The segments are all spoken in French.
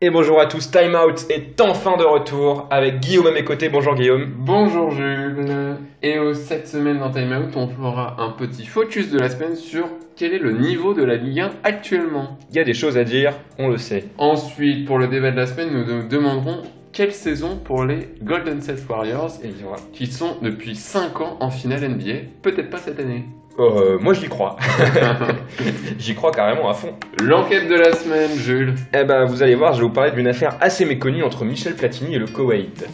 Et bonjour à tous, Time Out est enfin de retour avec Guillaume à mes côtés. Bonjour Guillaume. Bonjour Jules. Cette semaine dans Time Out, on fera un petit focus de la semaine sur quel est le niveau de la Ligue 1 actuellement. Il y a des choses à dire, on le sait. Ensuite, pour le débat de la semaine, nous nous demanderons quelle saison pour les Golden State Warriors, qui sont depuis 5 ans en finale NBA, peut-être pas cette année. Moi j'y crois. J'y crois carrément à fond. L'enquête de la semaine, Jules. Eh ben vous allez voir, je vais vous parler d'une affaire assez méconnue entre Michel Platini et le Koweït.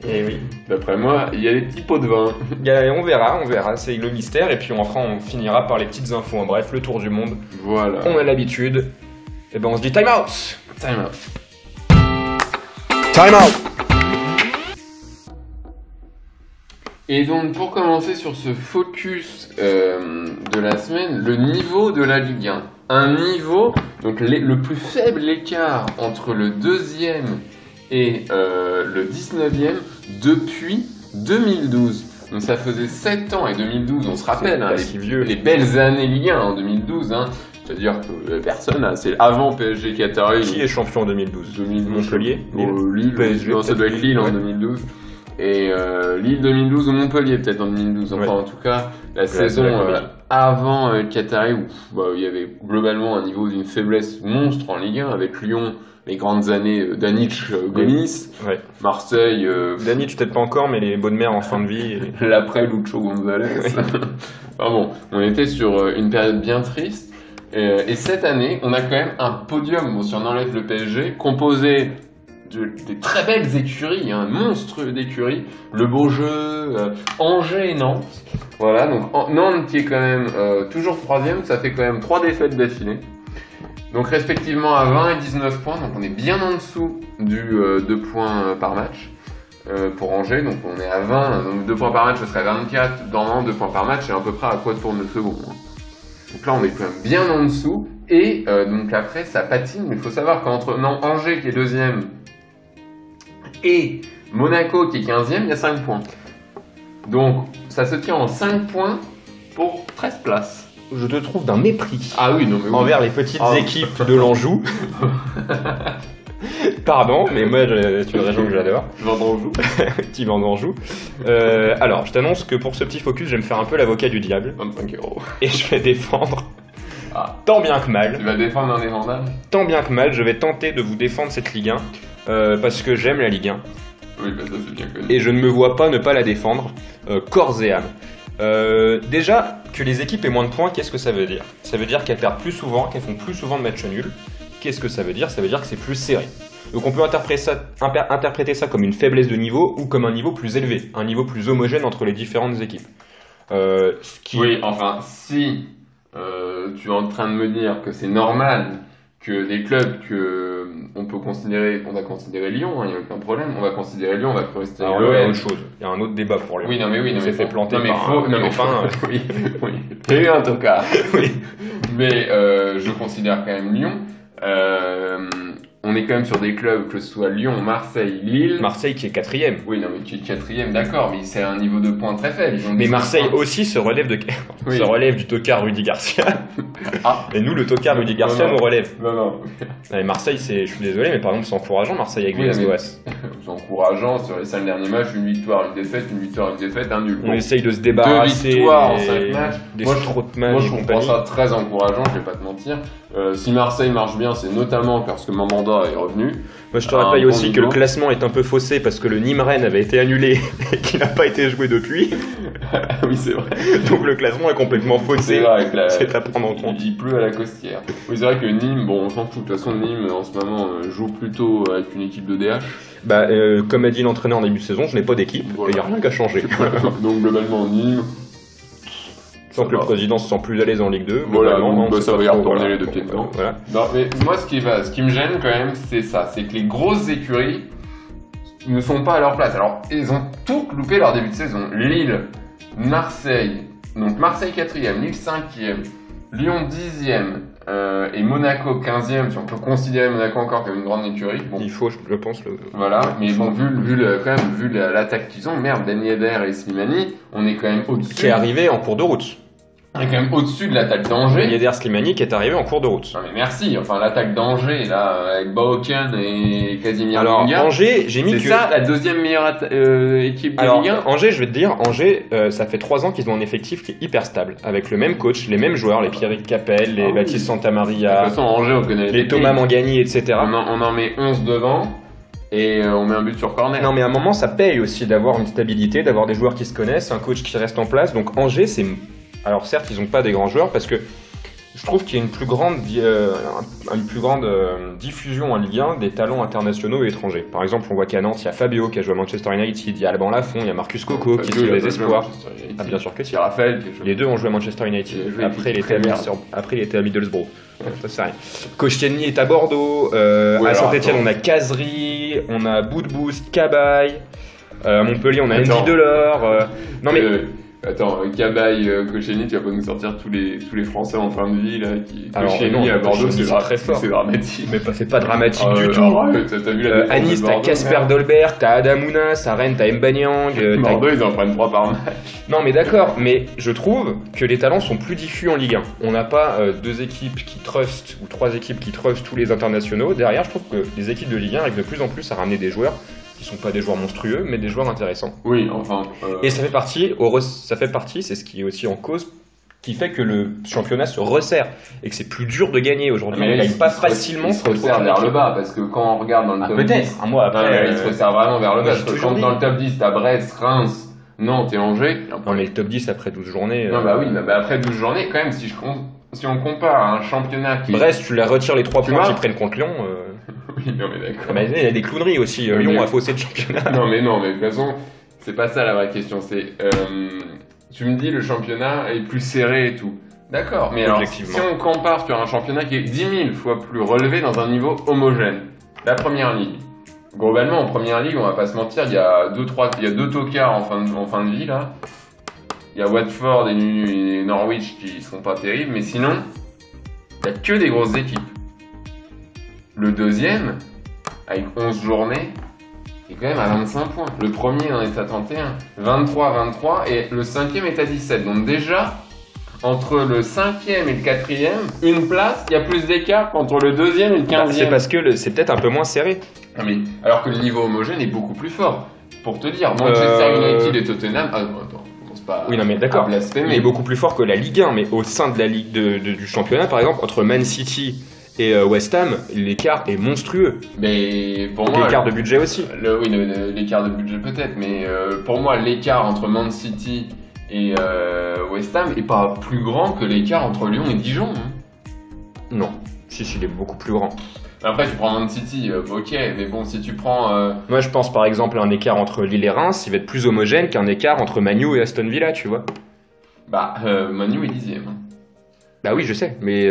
Et oui. D'après moi, il y a des petits pots de vin. On verra, c'est le mystère et puis on finira par les petites infos. En bref, le tour du monde. Voilà. On a l'habitude. Et ben on se dit time out. Time out. Time out. Et donc, pour commencer sur ce focus de la semaine, le niveau de la Ligue 1. Un niveau, donc le plus faible écart entre le deuxième et le 19e depuis 2012. Donc ça faisait 7 ans, et 2012, on se rappelle, hein, les belles années Ligue 1 en 2012. Hein, c'est-à-dire que personne, c'est avant PSG Qatari. Qui est champion en 2012 Montpellier Lille, PSG, non, ça doit être Lille en 2012. Et Lille 2012 ou Montpellier peut-être en 2012. Enfin, en tout cas, la saison avant Qatari où il y avait globalement un niveau d'une faiblesse monstre en Ligue 1 avec Lyon, les grandes années Danic, Gomis, Marseille. Danic peut-être pas encore, mais les bonnes mères en fin de vie. L'après Lucho Gonzalez. Enfin bon, on était sur une période bien triste. Et cette année, on a quand même un podium, si on enlève le PSG, composé des très belles écuries, un monstre d'écuries, le beau jeu, Angers et Nantes. Voilà, donc Nantes qui est quand même toujours 3e, ça fait quand même 3 défaites d'affilée. Donc respectivement à 20 et 19 points, donc on est bien en dessous du 2 points par match pour Angers. Donc on est à 20, donc 2 points par match, ce serait 24 dans Nantes, 2 points par match, et à peu près à quoi tourne le second. Donc là on est quand même bien en dessous, et donc après ça patine, mais il faut savoir qu'entre Angers qui est 2e, et Monaco qui est 15e, il y a 5 points. Donc ça se tient en 5 points pour 13 places. Je te trouve d'un mépris envers les petites équipes de l'Anjou. Pardon, mais moi c'est une région que j'adore. Vendanjou. Petit Vendanjou. Alors, je t'annonce que pour ce petit focus, je vais me faire un peu l'avocat du diable. 25 €. Et je vais défendre tant bien que mal. Tu vas défendre un défendable ? Tant bien que mal, je vais tenter de vous défendre cette Ligue 1. Parce que j'aime la Ligue 1. Oui, ça c'est bien connu. Et je ne me vois pas ne pas la défendre, corps et âme. Déjà, que les équipes aient moins de points, qu'est-ce que ça veut dire ? Ça veut dire qu'elles perdent plus souvent, qu'elles font plus souvent de matchs nuls. Qu'est-ce que ça veut dire ? Ça veut dire que c'est plus serré. Donc on peut interpréter ça comme une faiblesse de niveau ou comme un niveau plus élevé, un niveau plus homogène entre les différentes équipes. Oui, enfin, si tu es en train de me dire que c'est normal que des clubs qu'on a considéré Lyon, il n'y a aucun problème, on va considérer Lyon, on va considérer l'OM. Il y a autre chose, il y a un autre débat pour Lyon. Il s'est fait planter par un copain. Oui, il y a eu un tocard. Oui. Mais je considère quand même Lyon. On est quand même sur des clubs, que ce soit Lyon, Marseille, Lille. Marseille qui est 4e. Oui, non, mais qui est 4e, d'accord, mais c'est un niveau de points très faible. Mais Marseille aussi se relève du tocard Rudy Garcia. Et nous, le tocard Rudy Garcia nous relève. Non. Mais Marseille, je suis désolé, mais par exemple, c'est encourageant, Marseille avec Villas-Boas. C'est encourageant, sur les 5 derniers matchs, une victoire, une défaite, un nul. On essaye de se débarrasser 2 victoires en 5 matchs. Des trop de matchs. Moi, je trouve ça très encourageant, je vais pas te mentir. Si Marseille marche bien, c'est notamment parce que Mandanda est revenu. Moi, je te rappelle aussi que le classement est un peu faussé parce que le Nîmes-Rennes avait été annulé et qu'il n'a pas été joué depuis. Oui, c'est vrai. Donc le classement est complètement faussé. C'est à prendre en compte. Il pleut à la costière. Oui, c'est vrai que Nîmes, on s'en fout. De toute façon, Nîmes, en ce moment, joue plutôt avec une équipe de DH. Comme a dit l'entraîneur en début de saison, je n'ai pas d'équipe. Il n'y a rien qu'à changer. Donc globalement, Nîmes. Sans que le président se sent plus à l'aise en Ligue 2. Voilà, ça va y retourner les 2 pieds dedans. Voilà. Non, mais moi, ce qui me gêne quand même, c'est ça. C'est que les grosses écuries ne sont pas à leur place. Alors, ils ont tout loupé leur début de saison. Lille, Marseille, donc Marseille 4e, Lille 5e, Lyon 10e et Monaco 15e, si on peut considérer Monaco encore comme une grande écurie. Bon. Il faut, je pense. Voilà, mais bon, vu l'attaque qu'ils ont, Ben Yedder et Slimani, on est quand même au-dessus. Qui est arrivé en cours de route. On est quand même au-dessus de l'attaque Ben d'Angers. Yedder Slimani qui est arrivé en cours de route. Non mais merci, enfin l'attaque d'Angers là, avec Baoken et Casimir Alors, Menga, Angers, j'ai mis c'est que... ça la deuxième meilleure équipe de Alors, Ligue 1. Angers, je vais te dire, Angers, ça fait 3 ans qu'ils ont un effectif qui est hyper stable, avec le même coach, les mêmes joueurs, les Pierrick Capel, les Ah oui. Baptiste De Santamaria, toute façon, Angers, on connaît les Thomas Mangani, etc. on en met 11 devant et on met un but sur corner. Non, mais à un moment, ça paye aussi d'avoir une stabilité, d'avoir des joueurs qui se connaissent, un coach qui reste en place. Donc Angers, c'est... Alors certes, ils n'ont pas des grands joueurs, parce que je trouve qu'il y a une plus grande diffusion en Ligue 1 des talents internationaux et étrangers. Par exemple, on voit qu'à Nantes, il y a Fabio qui a joué à Manchester United, il y a Alban Lafont, il y a Marcus Coco qui suit les espoirs. Ah, bien sûr que si. C'est Raphaël. Les deux ont joué à Manchester United. Après, il était à Middlesbrough. Ça, c'est rien. Koscielny est à Bordeaux. À Saint-Etienne, on a Cazerie, on a Boudboust, Cabaye. À Montpellier, on a Andy Delors. Non mais. Attends, Cabaye, Koscielny, tu vas pas nous sortir tous les Français en fin de vie là qui. Alors, Koscielny non, à Bordeaux, Koscielny, c'est très fort. C'est dramatique. Mais c'est pas dramatique du tout. T'as vu la à Nice, t'as Casper Dolberg, t'as Adamounas, à Rennes, t'as Mbanyang. Bordeaux, ils en prennent 3 par match. Non, mais d'accord, mais je trouve que les talents sont plus diffus en Ligue 1. On n'a pas 2 équipes qui trustent ou 3 équipes qui trustent tous les internationaux. Derrière, je trouve que les équipes de Ligue 1 arrivent de plus en plus à ramener des joueurs qui sont pas des joueurs monstrueux, mais des joueurs intéressants. Oui, enfin. Et ça fait partie, c'est ce qui est aussi en cause, qui fait que le championnat se resserre et que c'est plus dur de gagner aujourd'hui. Mais on gagne pas facilement. Il se resserre vers le bas parce que quand on regarde dans le top 10. Peut-être, un mois après. Il se resserre vraiment vers le bas. j'ai Parce que toujours quand dit. dans le top 10, t'as Brest, Reims, Nantes et Angers. Non, mais le top 10 après 12 journées. Non, bah oui, bah après 12 journées, quand même, si on compare à un championnat qui. Brest, tu la retires les 3 Tu points vois qu'ils prennent contre Lyon. Oui, non, mais d'accord. Mais il y a des clowneries aussi. Mais- Lyon a faussé le championnat. Non, mais de toute façon, c'est pas ça la vraie question. C'est. Tu me dis le championnat est plus serré et tout. D'accord, mais alors, Objectivement. si on compare sur un championnat qui est 10 000 fois plus relevé dans un niveau homogène, la première ligue. Globalement, en première ligue, on va pas se mentir, il y a deux tocards en fin de vie là. Il y a Watford et Norwich qui sont pas terribles, mais sinon, il y a que des grosses équipes. Le deuxième, avec 11 journées, est quand même à 25 points. Le premier en est à 31, 23, et le cinquième est à 17. Donc déjà, entre le cinquième et le quatrième, une place, il y a plus d'écart qu'entre le deuxième et le 15e. C'est parce que c'est peut-être un peu moins serré. Non, mais, alors que le niveau homogène est beaucoup plus fort. Pour te dire, Manchester United et Tottenham... attends, on commence pas Oui, non, mais d'accord. à blasphémer. Il est beaucoup plus fort que la Ligue 1, mais au sein de la Ligue du championnat, par exemple, entre Man City et West Ham, l'écart est monstrueux. Mais pour moi... L'écart de budget aussi. Oui, l'écart de budget peut-être, mais pour moi, l'écart entre Man City et West Ham est pas plus grand que l'écart entre Lyon et Dijon. Hein. Non. Si, il est beaucoup plus grand. Après, tu prends Man City, ok, mais bon, si tu prends... Moi, je pense par exemple à un écart entre Lille et Reims, il va être plus homogène qu'un écart entre Manu et Aston Villa, tu vois. Bah, Manu est 10e. Hein. Bah oui, je sais, mais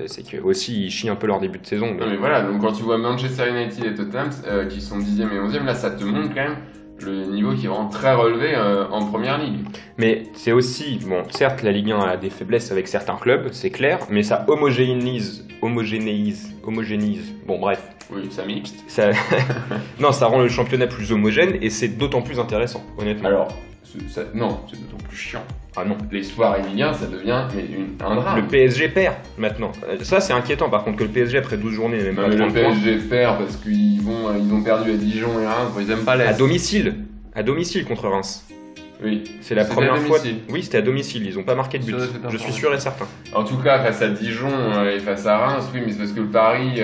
c'est que aussi ils chient un peu leur début de saison. Non, mais voilà, donc quand tu vois Manchester United et Tottenham qui sont 10e et 11e, là, ça te montre quand même le niveau qui est vraiment très relevé en première ligue. Mais c'est aussi, bon, certes, la Ligue 1 a des faiblesses avec certains clubs, c'est clair, mais ça homogénise, bon bref. Oui, ça mixte. Ça... non, ça rend le championnat plus homogène et c'est d'autant plus intéressant, honnêtement. Alors, non, c'est d'autant plus chiant. Ah non. Les soirs et Ligue 1, ça devient un drame. Le PSG perd maintenant. Ça, c'est inquiétant par contre que le PSG après 12 journées n'ait même pas 30 le points. PSG perd parce qu'ils ont perdu à Dijon et Reims, ils aiment pas l'Est. À domicile contre Reims. Oui. C'est la première fois. Domicile. Oui, c'était à domicile, ils ont pas marqué de but. Je suis sûr et certain. En tout cas, face à Dijon et face à Reims, oui, mais c'est parce que le Paris.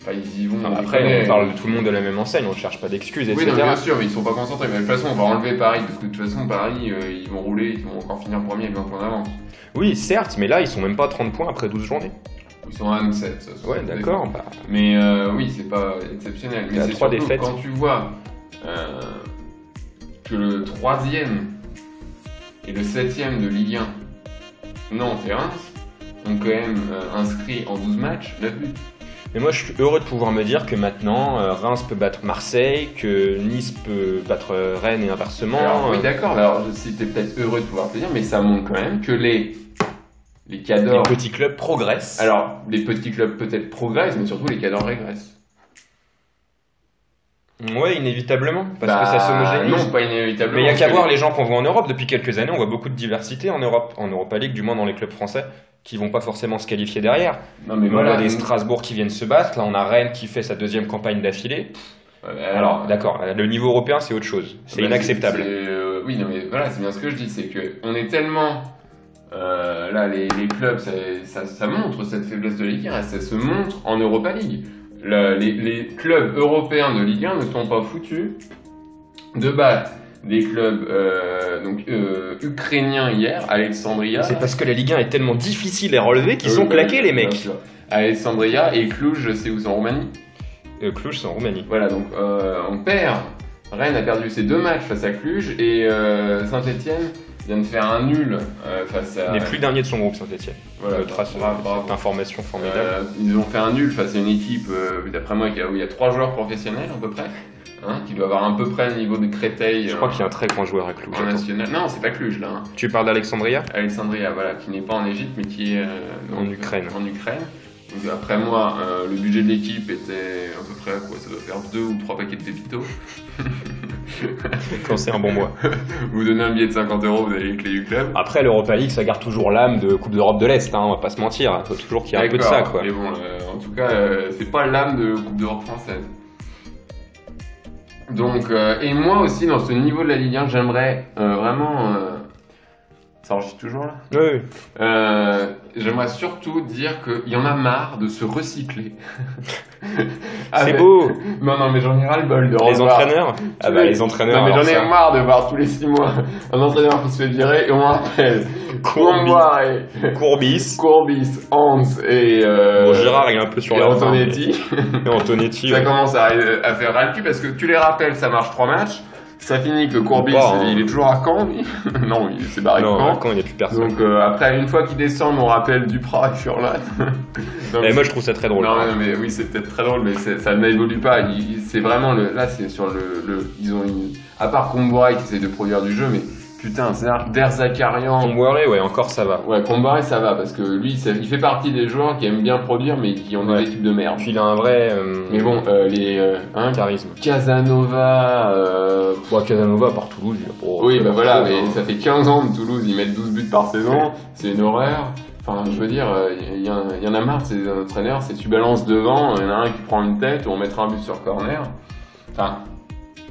Enfin, ils y vont. Après, on parle de tout le monde de la même enseigne, on ne cherche pas d'excuses, etc. Oui, non, bien sûr, mais ils sont pas concentrés. Mais de toute façon, on va enlever Paris, parce que de toute façon, Paris, ils vont rouler, ils vont encore finir premier avec 20 points d'avance. Oui, certes, mais là, ils sont même pas à 30 points après 12 journées. Ils sont à 27. Ça, ouais, d'accord. Bah... Mais oui, c'est pas exceptionnel. Mais c'est 3 surtout défaites. Quand tu vois que le 3e et le 7e de Ligue 1, Nantes et Reims, ont quand même inscrit en 12 matchs 9 buts. Mais moi, je suis heureux de pouvoir me dire que maintenant, Reims peut battre Marseille, que Nice peut battre Rennes et inversement. Alors, oui, d'accord. Alors, t'es peut-être heureux de pouvoir te dire, mais ça montre quand même que les cadors... Les petits clubs progressent. Alors, les petits clubs peut-être progressent, mais surtout les cadors régressent. Ouais, inévitablement, parce que ça s'homogénise. Non, pas inévitablement. Mais il n'y a qu'à voir les gens qu'on voit en Europe. Depuis quelques années, on voit beaucoup de diversité en Europe, en Europa League, du moins dans les clubs français, qui vont pas forcément se qualifier derrière. Non, mais On voilà. a des Strasbourg qui viennent se battre. Là, on a Rennes qui fait sa 2e campagne d'affilée. Alors, d'accord, le niveau européen, c'est autre chose. C'est inacceptable. Oui, non, mais voilà, c'est bien ce que je dis. C'est qu'on est tellement. Là, les clubs, ça montre cette faiblesse de Ligue 1. Ça se montre en Europa League. Les clubs européens de Ligue 1 ne sont pas foutus de battre des clubs ukrainiens hier, Alexandria. C'est parce que la Ligue 1 est tellement difficile à relever qu'ils sont claqués, les mecs. Alexandria et Cluj, je sais où c'est en Roumanie. Cluj, c'est en Roumanie. Voilà, donc on perd. Rennes a perdu ses 2 matchs face à Cluj et Saint-Etienne vient de faire un nul face à. Il n'est plus dernier de son groupe, Saint-Etienne. Voilà, cette information formidable. Ils ont fait un nul face à une équipe, d'après moi, où il y a 3 joueurs professionnels à peu près, qui doivent avoir à peu près le niveau de Créteil. Je crois qu'il y a un très grand joueur à Cluj. En national. Non, c'est pas Cluj là. Tu parles d'Alexandria ? Alexandria, voilà, qui n'est pas en Égypte mais qui est en Ukraine. Donc, après moi, le budget de l'équipe était à peu près quoi, ça doit faire 2 ou 3 paquets de Pépito. Quand c'est un bon mois. Vous donnez un billet de 50 €, vous avez les clés du club. Après, l'Europa League, ça garde toujours l'âme de Coupe d'Europe de l'Est, on va pas se mentir. Il faut toujours qu'il y ait un peu de ça, quoi. Mais bon, en tout cas, c'est pas l'âme de Coupe d'Europe française. Donc, et moi aussi, dans ce niveau de la Ligue 1, j'aimerais vraiment. Ça enregistre toujours là ? Oui. J'aimerais surtout dire qu'il y en a marre de se recycler. C'est beau. Non, mais j'en ai ras le bol de revoir. Les entraîneurs ? Ah bah les entraîneurs. Non, mais j'en ai marre de voir tous les 6 mois un entraîneur qui se fait virer et on rappelle Courbis, Hans et. Bon, Gérard, il est un peu sur la Antonetti. Et Antonetti. Ça commence à faire ras le cul parce que tu les rappelles, ça marche 3 matchs. Ça finit que Courbis, il est toujours à Caen, lui. Non, il s'est barré de Caen. Non, à Caen, il n'y a plus personne. Donc après, une fois qu'ils descendent, on rappelle Duprat et Furlan. Et moi, je trouve ça très drôle. Non, mais oui, c'est peut-être très drôle, mais ça n'évolue pas. C'est vraiment là, c'est sur ils ont à part Comboiré qui essaie de produire du jeu, mais putain, c'est Derzakarian. Comboiré, ouais, encore ça va. Ouais, Comboiré, ça va parce que lui, il fait partie des joueurs qui aiment bien produire, mais qui ont des équipes de merde. Puis il a un vrai. Mais bon, charisme. Casanova. Casanova par Toulouse, il a pas. Oui, bah voilà, mais ça fait 15 ans de Toulouse, ils mettent 12 buts par saison, c'est une horreur. Enfin, je veux dire, il y en a marre, ces entraîneurs, c'est tu balances devant, il y en a un qui prend une tête, ou on mettra un but sur corner. Enfin.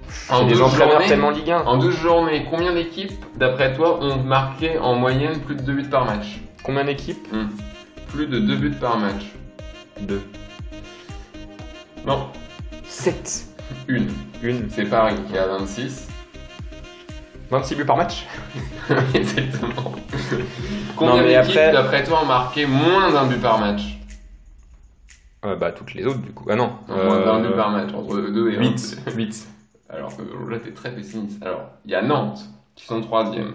C'est des entraîneurs tellement Ligue 1. En 12 journées, combien d'équipes, d'après toi, ont marqué en moyenne plus de 2 buts par match ? Combien d'équipes ? Plus de 2 buts par match. 2. Non. 7. Une. C'est Paris qui a 26. 26 buts par match ? Exactement. Combien d'équipes, d'après toi, ont marqué moins d'un but par match ? Bah toutes les autres du coup. Ah non. Moins d'un but par match, entre 2 et 8. Alors là t'es très pessimiste. Alors, il y a Nantes qui sont 3e.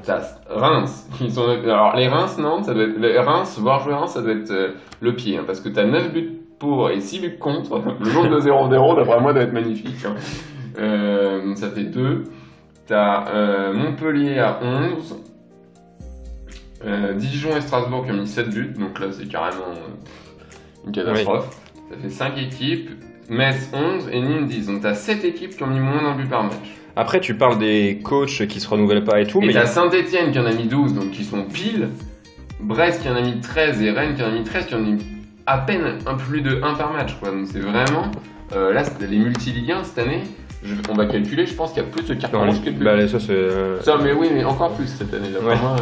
T'as Reims qui sont. Alors les Reims-Nantes, les Reims, voir jouer Reims, ça doit être le pied, parce que t'as 9 buts pour et 6 buts contre. Le jour de 0-0, d'après moi, doit être magnifique. Ça fait 2. T'as Montpellier à 11. Dijon et Strasbourg qui ont mis 7 buts, donc là c'est carrément une catastrophe. Oui. Ça fait 5 équipes. Metz 11 et Nîmes 10. Donc t'as 7 équipes qui ont mis moins d'un but par match. Après tu parles des coachs qui se renouvellent pas et tout. Et t'as Saint-Etienne qui en a mis 12, donc qui sont pile. Brest qui en a mis 13 et Rennes qui en a mis 13, qui en a mis à peine un plus de 1 par match, quoi. Donc c'est vraiment. Là, c'était les multi-Ligue 1 cette année. On va calculer, je pense qu'il y a plus de cartons rouges que de buts. Bah, ça, c'est. Ça, mais oui, mais encore plus cette année-là. Ouais. Moi,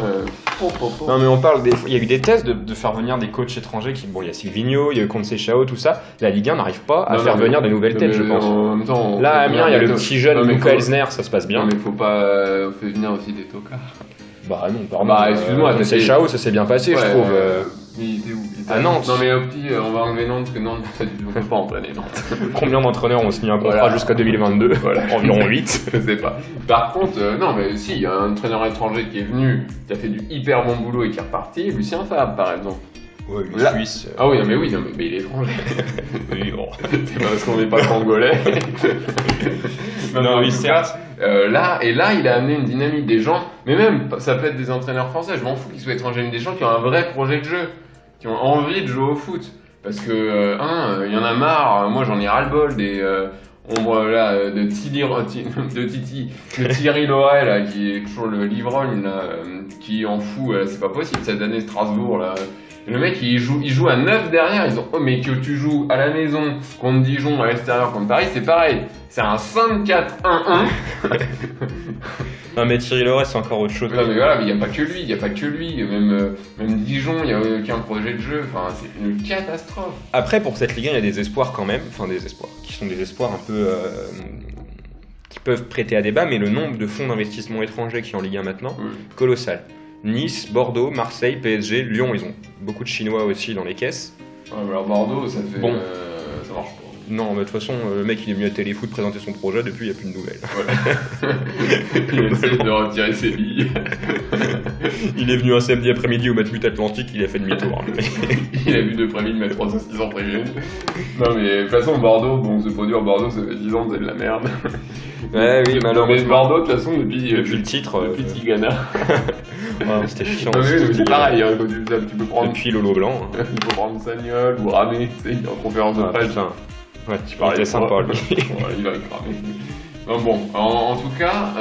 Non, mais on parle des. Il y a eu des tests de faire venir des coachs étrangers qui. Bon, il y a Silvino, il y a eu Conceição, tout ça. La Ligue 1 n'arrive pas à faire venir des nouvelles têtes, je pense. En même temps, là, à Amiens, il y a le petit jeune Luca Elsner, ça se passe bien. Non, mais faut pas. Faut venir aussi des tocards. Bah non, pardon. Bah excuse-moi, Conceição, ça s'est bien passé, je trouve. Il était où? À Nantes. Non mais au petit, on va enlever Nantes, parce que Nantes, on peut pas entraîner Nantes. Combien d'entraîneurs ont signé un contrat jusqu'à 2022? Environ 8. Je sais pas. Par contre, non mais si, il y a un entraîneur étranger qui est venu, qui a fait du hyper bon boulot et qui est reparti, Lucien Favre par exemple. Ouais, lui suisse. Ah oui, mais il est étranger. Oui, bon. C'est pas parce qu'on n'est pas congolais. non, oui, certes. Là, il a amené une dynamique des gens, mais même, ça peut être des entraîneurs français, je m'en fous qu'ils soient étrangers, mais des gens qui ont un vrai projet de jeu, qui ont envie de jouer au foot. Parce que, il y en a marre, moi j'en ai ras-le-bol, ombre là de Thierry Loret là, qui est toujours le l'ivrogne là, qui en fout, c'est pas possible cette année Strasbourg là. Le mec il joue à 9 derrière, ils ont oh mais que tu joues à la maison contre Dijon, à l'extérieur contre Paris, c'est pareil. C'est un 5-4-1-1. Non mais Thierry Loret c'est encore autre chose. Non mais voilà, il n'y a pas que lui, même Dijon, il n'y a aucun projet de jeu, enfin c'est une catastrophe. Après pour cette Ligue 1 il y a des espoirs quand même, enfin des espoirs, qui sont des espoirs un peu qui peuvent prêter à débat, mais le nombre de fonds d'investissement étrangers qui est en Ligue 1 maintenant, colossal. Nice, Bordeaux, Marseille, PSG, Lyon, ils ont beaucoup de Chinois aussi dans les caisses. Ouais, mais alors Bordeaux ça fait... Bon. Ça marche pas. Non, mais de toute façon, le mec il est venu à Téléfoot présenter son projet, depuis il n'y a plus de nouvelles. Ouais. Il essaie de retirer ses billes. Il est venu un samedi après-midi au Matmut Atlantique, il a fait demi-tour. Il a vu de prévu de mettre 3 saucisses en privé. Non mais de toute façon Bordeaux, bon c'est pas dur, Bordeaux ça fait 10 ans que c'est de la merde. Ouais oui malheureusement. Mais Bordeaux de toute façon depuis le titre. Depuis Tigana. Ouais, c'était chiant. Non, mais c'est pareil, hein, tu peux prendre... Depuis Lolo Blanc. Tu peux prendre Sagnol ou Ramé, tu sais, il est en conférence de presse. Ouais, tu parlais sympa lui. Ouais, il va cramer. Bon, en tout cas,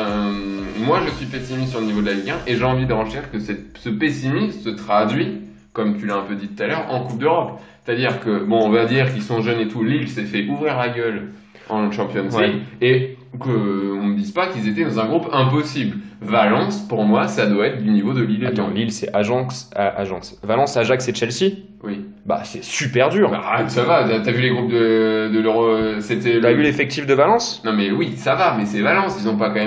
moi je suis pessimiste sur le niveau de la Ligue 1 et j'ai envie de renchérir que ce pessimisme se traduit, comme tu l'as un peu dit tout à l'heure, en Coupe d'Europe. C'est-à-dire que, bon, on va dire qu'ils sont jeunes et tout, Lille s'est fait ouvrir la gueule en Champions League et qu'on me dise pas qu'ils étaient dans un groupe impossible. Valence, pour moi, ça doit être du niveau de Lille. Attends, Lille c'est Ajax. Valence, Ajax et Chelsea. Oui. Bah c'est super dur. Bah, ça va, t'as vu les groupes de l'Euro, c'était... T'as vu l'effectif de Valence? Non mais oui, ça va, mais c'est Valence, ils ont pas pris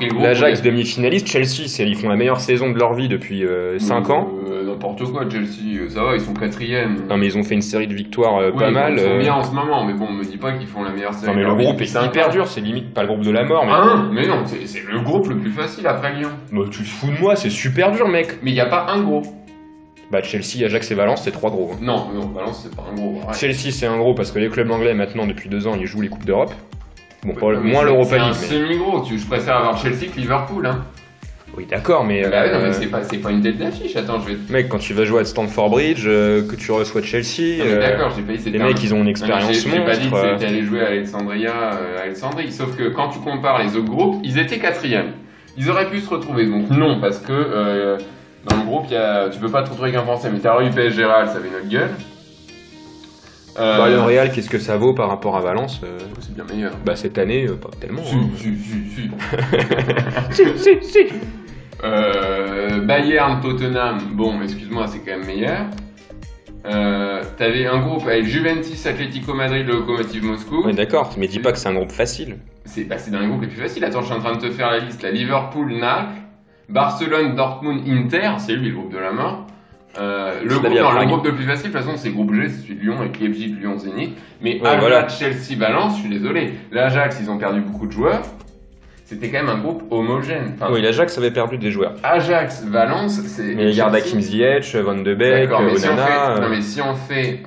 le groupe. L'Ajax demi-finaliste, Chelsea, ils font la meilleure saison de leur vie depuis 5 ans. N'importe quoi, Chelsea, ça va, ils sont 4e. Non mais ils ont fait une série de victoires pas mal. Ils sont bien en ce moment, mais bon, me dis pas qu'ils font la meilleure saison. Non mais le groupe est hyper dur, c'est limite pas le groupe de la mort. Mais non, c'est le groupe le plus facile après Lyon. Bah tu te fous de moi, c'est super dur mec. Mais y a pas un gros. Bah Chelsea, Ajax et Valence, c'est 3 gros. Non, Valence c'est pas un gros. Ouais. Chelsea c'est un gros parce que les clubs anglais maintenant depuis 2 ans ils jouent les coupes d'Europe. Bon, moins l'Europa League. C'est un semi-gros, je préfère avoir Chelsea que Liverpool. Hein. Oui d'accord, mais... Bah non, mais c'est pas une tête d'affiche, attends, je vais... Mec, quand tu vas jouer à Stamford Bridge, que tu reçois Chelsea... Non, d'accord, j'ai pas dit les mecs ils ont une expérience monstre. J'ai pas dit que c'était aller jouer à Alexandrie, sauf que quand tu compares les autres groupes, ils étaient 4e. Ils auraient pu se retrouver, donc non, parce que... dans le groupe, tu peux pas te retrouver avec un Français, mais t'as eu PSG Real, ça avait notre gueule. Le Real, qu'est-ce que ça vaut par rapport à Valence C'est bien meilleur. Bah cette année, pas tellement. Si. Bayern, Tottenham, bon, excuse-moi, c'est quand même meilleur. T'avais un groupe avec Juventus, Atlético Madrid, Lokomotiv Moscou. Oui, d'accord, mais dis pas que c'est un groupe facile. C'est dans les groupes les plus faciles. Attends, je suis en train de te faire la liste. La Liverpool, Naples. Barcelone, Dortmund, Inter, c'est lui le groupe de la mort. Le groupe le plus facile, de toute façon, c'est le groupe G, c'est celui de Lyon, avec Leipzig, Lyon, Zénith. Mais Ajax, Chelsea, Valence, je suis désolé. L'Ajax, ils ont perdu beaucoup de joueurs. C'était quand même un groupe homogène. Enfin, oui, l'Ajax avait perdu des joueurs. Ajax, Valence, c'est... Mais il garde Hakim Ziyech, Van de Beek, Onana... Non mais si on fait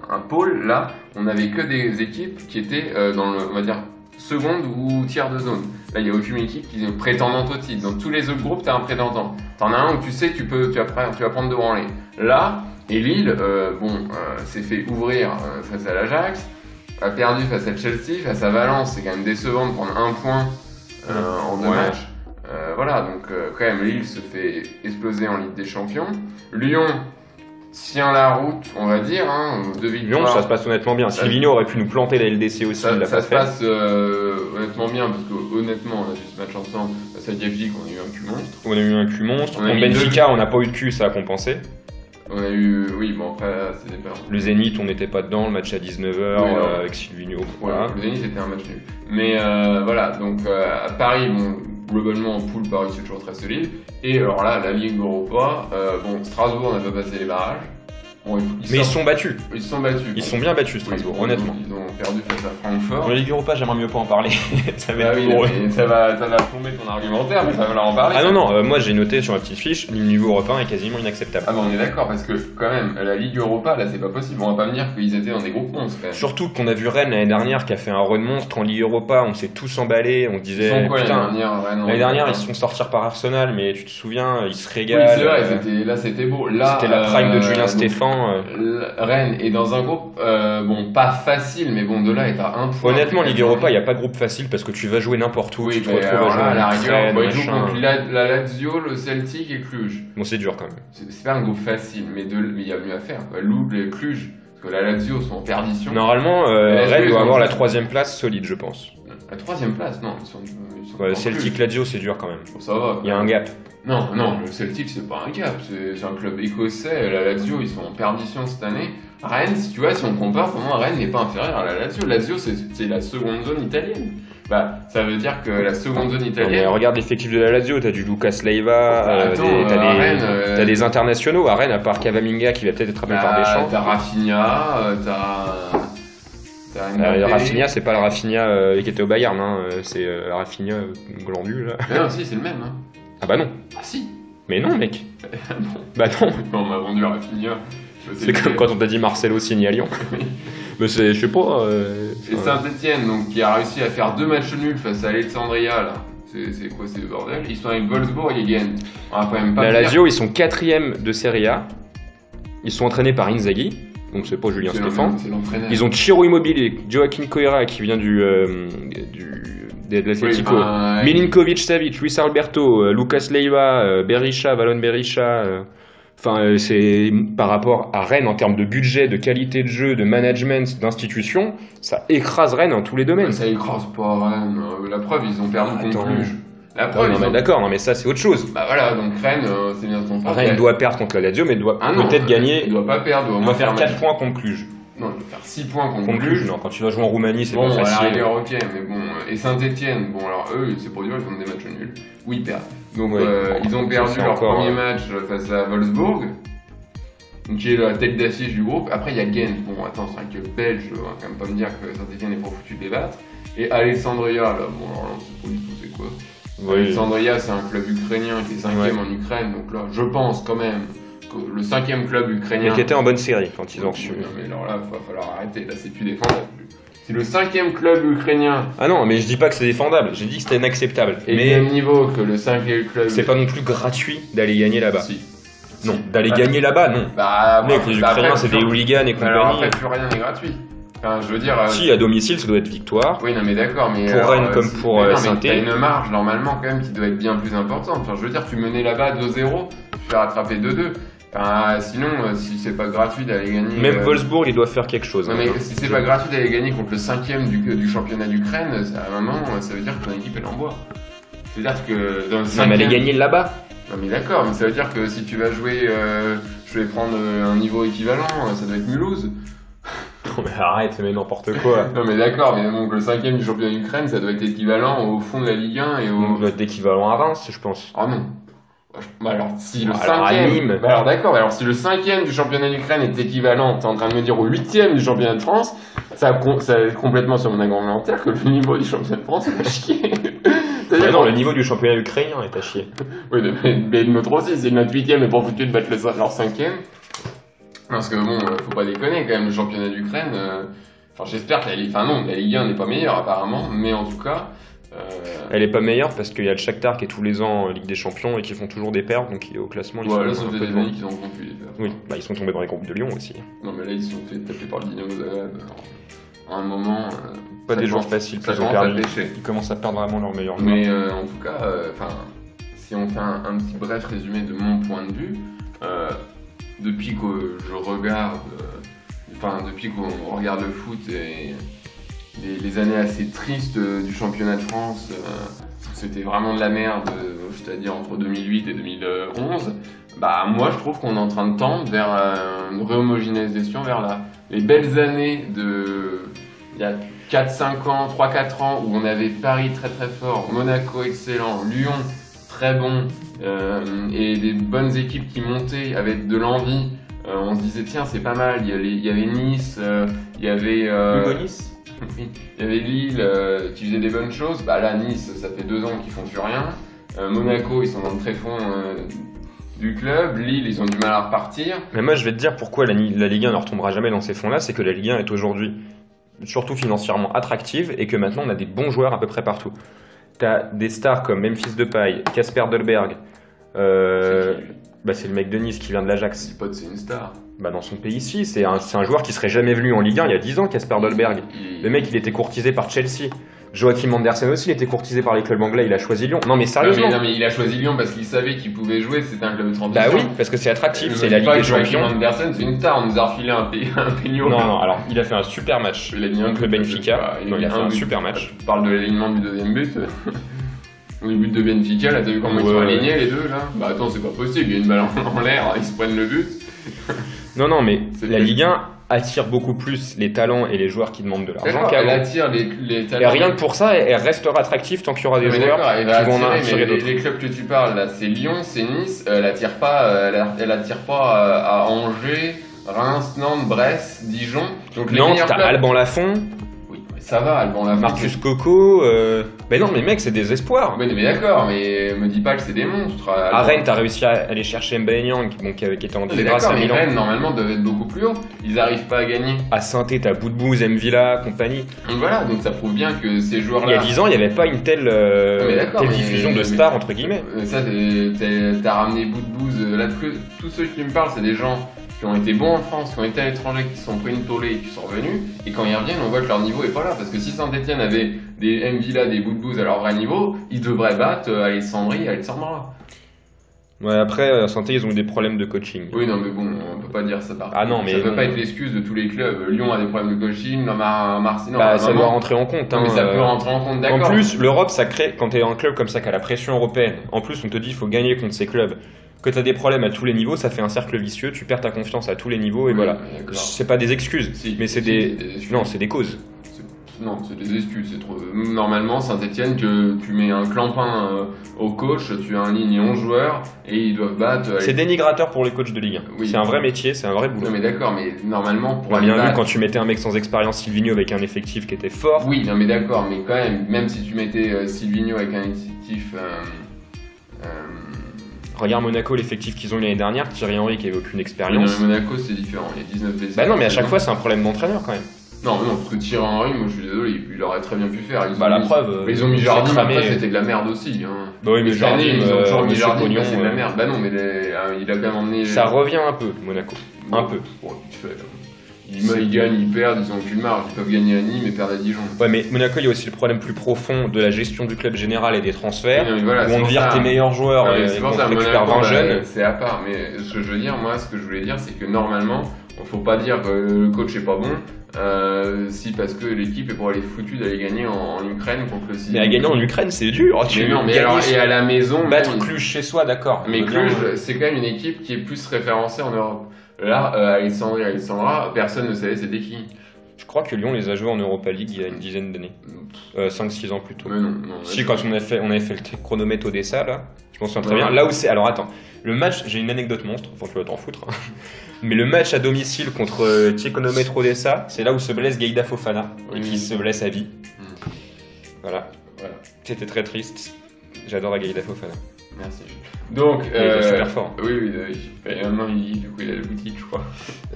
un pôle, là, on avait que des équipes qui étaient dans le, on va dire, seconde ou tiers de zone. Là, il n'y a aucune équipe qui est prétendante au titre. Dans tous les autres groupes, tu as un prétendant. T'en as un où tu sais tu vas prendre de branler. Là, et Lille, s'est fait ouvrir face à l'Ajax, a perdu face à Chelsea, face à Valence, c'est quand même décevant de prendre 1 point en 2 matchs. Voilà, donc quand même, Lille se fait exploser en Ligue des Champions. Lyon tient la route, on va dire, 2 victoires. Lyon, ça se passe honnêtement bien. Silvino aurait pu nous planter la LDC aussi. Ça se passe honnêtement bien, parce qu'honnêtement, on a vu ce match ensemble. Face à Leipzig, on a eu un cul monstre. On a eu un cul monstre. Contre Benfica, on n'a pas eu de cul, ça a compensé. On a eu, oui, bon après, c'était pas... Le Zénith, on n'était pas dedans, le match à 19h avec Silvino. Voilà, le Zénith, c'était un match nul. Mais voilà, donc à Paris, bon, globalement en poule, Paris c'est toujours très solide. Et alors là, la Ligue Europa, Strasbourg n'a pas passé les barrages. Bon, mais ils sont battus. Ils se sont battus. Ils sont bien battus, Strasbourg, honnêtement. Ils ont perdu face à Francfort. Dans la Ligue Europa, j'aimerais mieux pas en parler. Ça va plomber ton argumentaire, mais ça va leur en parler. Ah non, moi j'ai noté sur ma petite fiche, le niveau européen est quasiment inacceptable. Ah bon, on est d'accord, parce que quand même, la Ligue Europa, là c'est pas possible. On va pas me dire qu'ils étaient dans des groupes monstres quand même. Surtout qu'on a vu Rennes l'année dernière qui a fait un run monstre en Ligue Europa, on s'est tous emballés, on disait. Ils sont quoi l'année dernière, ils se font sortir par Arsenal, mais tu te souviens, ils se régalent. Oui, c'est vrai, là c'était beau. Là, c'était la prime de Julien Stéphan. franchement. Rennes est dans un groupe, bon, pas facile, mais bon, de là est à un point. Honnêtement, Ligue Europa, il n'y a pas de groupe facile parce que tu vas jouer n'importe où. Oui, tu te retrouves à jouer à la en rigueur, Ukraine, il joue machin. contre la Lazio, le Celtic et Cluj. Bon, c'est dur quand même. C'est pas un groupe facile, mais il y a mieux à faire. Louvre et Cluj, parce que la Lazio sont en perdition. Normalement, La Rennes Lazio, doit ils avoir ont- la 3e place solide, je pense. La 3e place, non, ils sont Ouais, en Celtic Cluj. Lazio, c'est dur quand même. Bon, ça va. Il y a un gap. Non, le Celtic, c'est pas un gap, c'est un club écossais. La Lazio, ils sont en perdition cette année. Rennes, si tu vois, si on compare, pour moi, Rennes n'est pas inférieur à la Lazio. Lazio, c'est la seconde zone italienne. Bah, ça veut dire que la seconde zone Non, mais italienne. regarde l'effectif de la Lazio, t'as du Lucas Leiva, Attends, à Rennes, t'as des internationaux à Rennes, à part Cavaminga qui va peut-être être appelé par Deschamps. T'as Rafinha, t'as Mbappé. Rafinha, c'est pas le Rafinha qui était au Bayern, hein, c'est Rafinha glandu là. Mais non, si, c'est le même. Hein. Ah bah non. Ah si. Mais non, mec. Non. Bah non. Quand on m'a vendu Rafinha. C'est comme quand on t'a dit Marcelo signe à Lyon. Mais c'est, je sais pas. Et Saint-Etienne, donc, qui a réussi à faire 2 matchs nuls face à Alexandria, là. C'est quoi, c'est le bordel? Ils sont avec Wolfsburg et Gent. On va quand même pas La dire- Lazio, ils sont 4e de Serie A. Ils sont entraînés par Inzaghi, donc c'est pas Julien C'est Stéphan. C'est l'entraîneur. Ils ont Ciro Immobile, Joaquin Correa qui vient de l'Atlético, Milinkovic Savic, Luis Alberto, Lucas Leiva, Berisha, Valon Berisha. Enfin, c'est par rapport à Rennes en termes de budget, de qualité de jeu, de management, d'institution, ça écrase Rennes en tous les domaines. Ça écrase pas Rennes. La preuve, ils ont perdu contre Attends. Cluj. La Ah preuve, oui, non, ils mais ont- d'accord, non mais ça c'est autre chose. Bah voilà, donc Rennes, c'est bien son propre. Rennes doit perdre contre la Lazio, mais doit Ah non, peut-être gagner. Il doit pas perdre. On va faire 4 points contre Cluj. Non, il doit faire 6 points contre Contre Cluj. Cluj, non, quand tu vas jouer en Roumanie, c'est Bon, pas à la facile. rigueur, ok, mais bon. Et Saint-Etienne, bon, alors eux, c'est pour dire, ils font des matchs nuls. Oui, ils perdent. Donc, Oui. ils ont perdu C'est leur encore, premier match face à Wolfsburg, qui est la tête d'affiche du groupe. Après, il y a Gent. Bon, attends, c'est un club belge, on va quand même pas me dire que Saint-Etienne n'est pas foutu de les battre. Et Alexandria, là, bon, alors là, c'est pas du tout, c'est quoi? Oui. Alexandria, c'est un club ukrainien qui est 5e en Ukraine, donc là, je pense quand même que le 5e club ukrainien. Mais qui était en bonne série quand ils ont reçu. Non, mais alors là, il va falloir arrêter, là, c'est plus défendable. Si le 5e club ukrainien Ah non, mais je dis pas que c'est défendable, j'ai dit que c'était inacceptable. est du Mais même niveau que le 5e club. c'est pas non plus gratuit d'aller gagner là-bas. Si. Non, d'aller Bah, gagner là-bas, non. Bah, Mec, les bah, Ukrainiens, après, c'est plus- des hooligans et Alors compagnie. après, plus rien n'est gratuit. Enfin, je veux dire. Si, à domicile, ça doit être victoire. Oui, non, mais d'accord, mais. Pour Rennes comme pour, mais non, mais Saint-Étienne. t'as une marge, normalement, quand même, qui doit être bien plus importante. Enfin, je veux dire, tu menais là-bas 2-0, tu fais rattraper 2-2. Enfin, sinon, si c'est pas gratuit d'aller gagner. Même Wolfsburg, ils doivent faire quelque chose. Non, hein. mais si c'est pas gratuit d'aller gagner contre le 5e du championnat d'Ukraine, à un moment, ça veut dire que ton équipe elle est en bois. C'est-à-dire que dans le Non, 5e. mais aller gagner là-bas. Non, mais d'accord, mais ça veut dire que si tu vas jouer, je vais prendre un niveau équivalent, ça doit être Mulhouse. Non, mais arrête, mais n'importe quoi. Non, mais d'accord, mais donc le 5e du championnat d'Ukraine, ça doit être équivalent au fond de la Ligue 1 et Ça au. doit être équivalent à Reims, je pense. Oh non. Bah alors, si le Alors, à 5e. Nîmes. Bah alors, d'accord, bah alors si le 5e du championnat d'Ukraine est équivalent, t'es en train de me dire au 8e du championnat de France, ça va être complètement sur mon argumentaire que le niveau du championnat de France, c'est chier. Mais non, le niveau du championnat ukrainien est à chier. Oui, mais le nôtre aussi, c'est notre 8e et pas foutu de battre leur 5e. Parce que bon, faut pas déconner quand même, le championnat d'Ukraine. Enfin, j'espère que la Ligue. Enfin, non, la Ligue 1 n'est pas meilleure apparemment, mais en tout cas. Elle est pas meilleure parce qu'il y a le Shakhtar qui est tous les ans en Ligue des Champions et qui font toujours des pertes, donc au classement ils Voilà, sont ça un fait peu des devant. années qu'ils ont rompu les pertes. Oui, bah ils sont tombés dans les groupes de Lyon aussi. Non, mais là, ils se sont fait taper par le Dynamo Zagreb. À un moment. Pas ça des jours commence- faciles, ça ils ont commence à perdu. pêcher. Ils commencent à perdre vraiment leur meilleur joueur. Mais en tout cas, enfin, si on fait un petit bref résumé de mon point de vue, depuis que je regarde, enfin depuis qu'on regarde le foot et les années assez tristes du championnat de France, c'était vraiment de la merde, c'est-à-dire entre 2008 et 2011. Bah moi je trouve qu'on est en train de tendre vers une réhomogénéisation, vers les belles années de il y a 4-5 ans, 3-4 ans où on avait Paris très très fort, Monaco excellent, Lyon très bon et des bonnes équipes qui montaient avec de l'envie. On se disait tiens c'est pas mal, il y avait Nice, il y avait Hugo Nice. oui, il y avait Lille qui faisait des bonnes choses. Bah là Nice ça fait 2 ans qu'ils font plus rien. Monaco ils sont dans le tréfonds du club. Lille ils ont du mal à repartir. Mais moi je vais te dire pourquoi la Ligue 1 ne retombera jamais dans ces fonds-là, c'est que la Ligue 1 est aujourd'hui surtout financièrement attractive et que maintenant on a des bons joueurs à peu près partout. T'as des stars comme Memphis Depay, Kasper Dolberg, Bah, c'est le mec de Nice qui vient de l'Ajax. C'est pas c'est une star. Bah, dans son pays, si. C'est un joueur qui serait jamais venu en Ligue 1 il y a 10 ans, Kasper Dolberg. Le mec, il était courtisé par Chelsea. Joachim Andersen aussi, il était courtisé par les clubs anglais, il a choisi Lyon. Non mais sérieusement. Non mais il a choisi Lyon parce qu'il savait qu'il pouvait jouer, c'était un club de transition. Bah oui, parce que c'est attractif, c'est la Ligue des Champions. Joachim Andersen, c'est une star, on nous a refilé un pignon. Non, alors il a fait un super match contre le Benfica. Il a fait un super match. Tu parles de l'alignement du deuxième but. Le but de Benfica, là, t'as vu comment ils sont alignés les deux là? Bah attends, c'est pas possible, il y a une balle en l'air, ils se prennent le but. Non, mais la Ligue 1 attire beaucoup plus les talents et les joueurs qui demandent de l'argent qu'avant. Elle attire les talents. Et rien que pour ça, elle restera attractive tant qu'il y aura des joueurs qui vont en attirer d'autres. Les clubs que tu parles, là, c'est Lyon, c'est Nice, elle attire pas à Angers, Reims, Nantes, Brest, Dijon. Donc Nantes, t'as Alban Lafont. Ça va, Alban Lafont. Marcus Coco. Mais non, mais mec, c'est des espoirs. Mais d'accord, mais me dis pas que c'est des monstres. À Rennes, t'as réussi à aller chercher Mbaye qui était en disgrâce à Milan. Mais Rennes, normalement, doivent être beaucoup plus haut. Ils arrivent pas à gagner. À Saint-Étienne, t'as Boudbouz, Mvila, compagnie. Donc voilà, donc ça prouve bien que ces joueurs-là. Il y a 10 ans, il n'y avait pas une telle diffusion de stars, entre guillemets. Ça, t'as ramené Boudbouz. Là, tous ceux qui me parlent, c'est des gens qui ont été bons en France, qui ont été à l'étranger, qui se sont pris une tollée et qui sont revenus. Et quand ils reviennent, on voit que leur niveau est pas là. Parce que si Saint-Etienne avait des Mvila, des Boudbouz à leur vrai niveau, ils devraient battre Alessandri, Alexandra. Ouais, après, Santé, ils ont eu des problèmes de coaching. Oui, non, mais bon, on peut pas dire ça par contre. Ah non, mais. Ça peut pas être l'excuse de tous les clubs. Lyon a des problèmes de coaching, Marseille. Bah, ça doit rentrer en compte. Mais ça peut rentrer en compte, d'accord. En plus, l'Europe, ça crée, quand t'es un club comme ça qui a la pression européenne, en plus, on te dit qu'il faut gagner contre ces clubs. Que tu as des problèmes à tous les niveaux, ça fait un cercle vicieux, tu perds ta confiance à tous les niveaux et voilà. C'est pas des excuses, mais c'est des causes. Non, c'est des excuses. C'est trop. Normalement, Saint-Etienne, tu mets un clampin au coach, tu as un ligne 11 joueurs et ils doivent battre. C'est dénigrateur pour les coachs de Ligue 1. Oui. C'est un vrai métier, c'est un vrai boulot. Non, mais d'accord, mais normalement, pour aller battre. Vu quand tu mettais un mec sans expérience, Silvino, avec un effectif qui était fort. Oui, non, mais d'accord, mais quand même si tu mettais Silvino avec un effectif. Regarde Monaco, l'effectif qu'ils ont eu l'année dernière, Thierry Henry qui avait aucune expérience. Non, Monaco c'est différent, il y a 19 blessés. Bah non, mais à chaque fois c'est un problème d'entraîneur quand même. Non, parce que Thierry Henry, moi je suis désolé, il aurait très bien pu faire. La preuve. Ils ont mis Jardim, après c'était de la merde aussi. Hein. Bah oui, mais Jardim, ils ont toujours mis Jardim, c'est de la merde. Bah non, mais il a quand même emmené. Ça revient un peu, Monaco. Un peu. Bon, vite fait. Ils gagnent, ils perdent, ils ont aucune marge. Ils peuvent gagner à Nîmes et perdre à Dijon. Ouais, mais Monaco, il y a aussi le problème plus profond de la gestion du club général et des transferts. Oui, voilà, où on vire tes meilleurs joueurs et on récupère 20 jeunes. C'est à part, mais ce que je veux dire, moi, ce que je voulais dire, c'est que normalement, il faut pas dire que le coach est pas bon. Si parce que l'équipe est pour aller foutue d'aller gagner en Ukraine contre le Sydney. Mais à gagner en Ukraine, c'est dur. Mais alors, et à la maison. Battre Cluj chez soi, d'accord. Mais Cluj, c'est quand même une équipe qui est plus référencée en Europe. Là, Alexandra, personne ne savait c'était qui. Je crois que Lyon les a joués en Europa League il y a une dizaine d'années. 5-6 ans plus tôt. Mais non, si, quand on avait fait le chronomètre Odessa, là, je m'en souviens très bien. Là où c'est. Alors attends, le match, j'ai une anecdote monstre, enfin tu vas t'en foutre. Mais le match à domicile contre Tchekonomètre Odessa, c'est là où se blesse Gaïda Fofana et qui se blesse à vie. Voilà. C'était très triste. J'adore Gaïda Fofana. Merci. Donc, il est super fort. Oui. Maintenant, du coup, il a la boutique, je crois.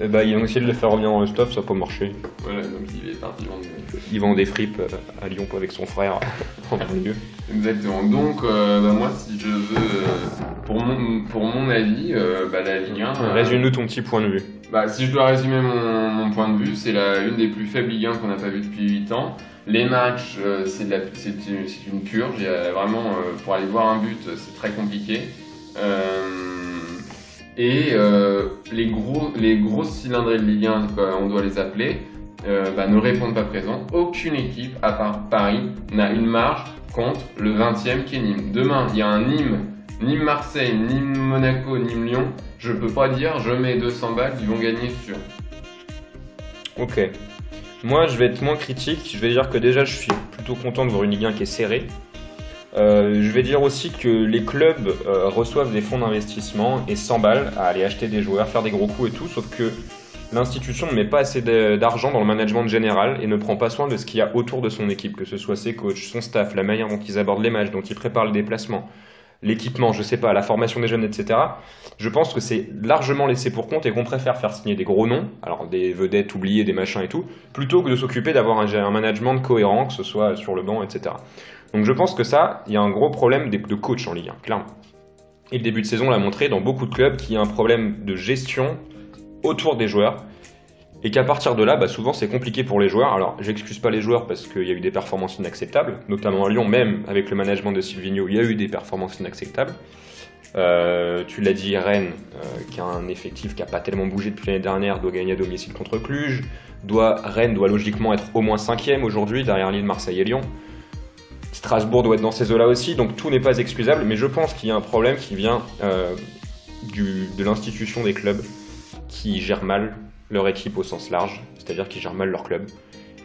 Ils ont essayé de le faire revenir dans le stuff, ça n'a pas marché. Voilà, donc il est parti vendre. Il vend des fripes à Lyon avec son frère en banlieue. Exactement. Donc, moi, si je veux, pour mon avis, la Ligue 1. Résume-nous ton petit point de vue. Si je dois résumer mon point de vue, c'est une des plus faibles Ligue 1 qu'on n'a pas vu depuis 8 ans. Les matchs, c'est une purge. Il y a vraiment, pour aller voir un but, c'est très compliqué. Les grosses cylindrées de Ligue 1, on doit les appeler, ne répondent pas présent. Aucune équipe, à part Paris, n'a une marge contre le 20e qui est Nîmes. Demain, il y a un Nîmes-Marseille, Nîmes-Monaco, Nîmes-Lyon. Je peux pas dire, je mets 200 balles, ils vont gagner sûr. Ok. Moi, je vais être moins critique. Je vais dire que déjà, je suis plutôt content de voir une Ligue 1 qui est serrée. Je vais dire aussi que les clubs reçoivent des fonds d'investissement et s'emballent à aller acheter des joueurs, faire des gros coups et tout, sauf que l'institution ne met pas assez d'argent dans le management général et ne prend pas soin de ce qu'il y a autour de son équipe, que ce soit ses coachs, son staff, la manière dont ils abordent les matchs, dont ils préparent le déplacement, l'équipement, je sais pas, la formation des jeunes, etc. Je pense que c'est largement laissé pour compte et qu'on préfère faire signer des gros noms, alors des vedettes oubliées, des machins et tout, plutôt que de s'occuper d'avoir un management cohérent, que ce soit sur le banc, etc. Donc je pense que ça, il y a un gros problème de coach en Ligue 1, clairement. Et le début de saison l'a montré dans beaucoup de clubs qu'il y a un problème de gestion autour des joueurs. Et qu'à partir de là, souvent c'est compliqué pour les joueurs. Alors, j'excuse pas les joueurs parce qu'il y a eu des performances inacceptables, notamment à Lyon, même avec le management de Silvino, il y a eu des performances inacceptables. Tu l'as dit, Rennes, qui a un effectif qui n'a pas tellement bougé depuis l'année dernière, doit gagner à domicile contre Cluj. Rennes doit logiquement être au moins 5e aujourd'hui, derrière Lille, Marseille et Lyon. Strasbourg doit être dans ces eaux-là aussi, donc tout n'est pas excusable, mais je pense qu'il y a un problème qui vient de l'institution des clubs qui gèrent mal leur équipe au sens large, c'est-à-dire qui gèrent mal leur club.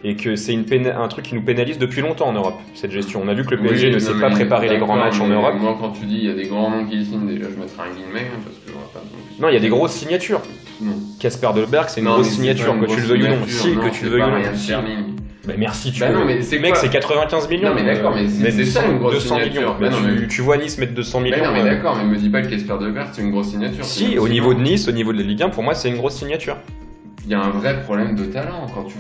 Et que c'est un truc qui nous pénalise depuis longtemps en Europe, cette gestion. On a vu que le PSG ne sait pas préparer les grands matchs en Europe. Moi, quand tu dis il y a des grands noms qui signent, déjà je mettrai un guillemet, parce que on va pas... Non, il y a des grosses signatures. Casper Dolberg, c'est une grosse signature, que tu le veuilles ou non. Si, que tu le veuilles ou non. Merci, tu non, mais mec, c'est 95 millions. Non, mais d'accord, mais c'est ça une grosse signature. Tu vois Nice mettre 200 millions. Non, mais d'accord, mais me dis pas que Casper Dolberg, c'est une grosse signature. Si, au niveau de Nice, au niveau de la Ligue 1, pour moi, c'est une grosse signature. Il y a un vrai problème de talent. Quand tu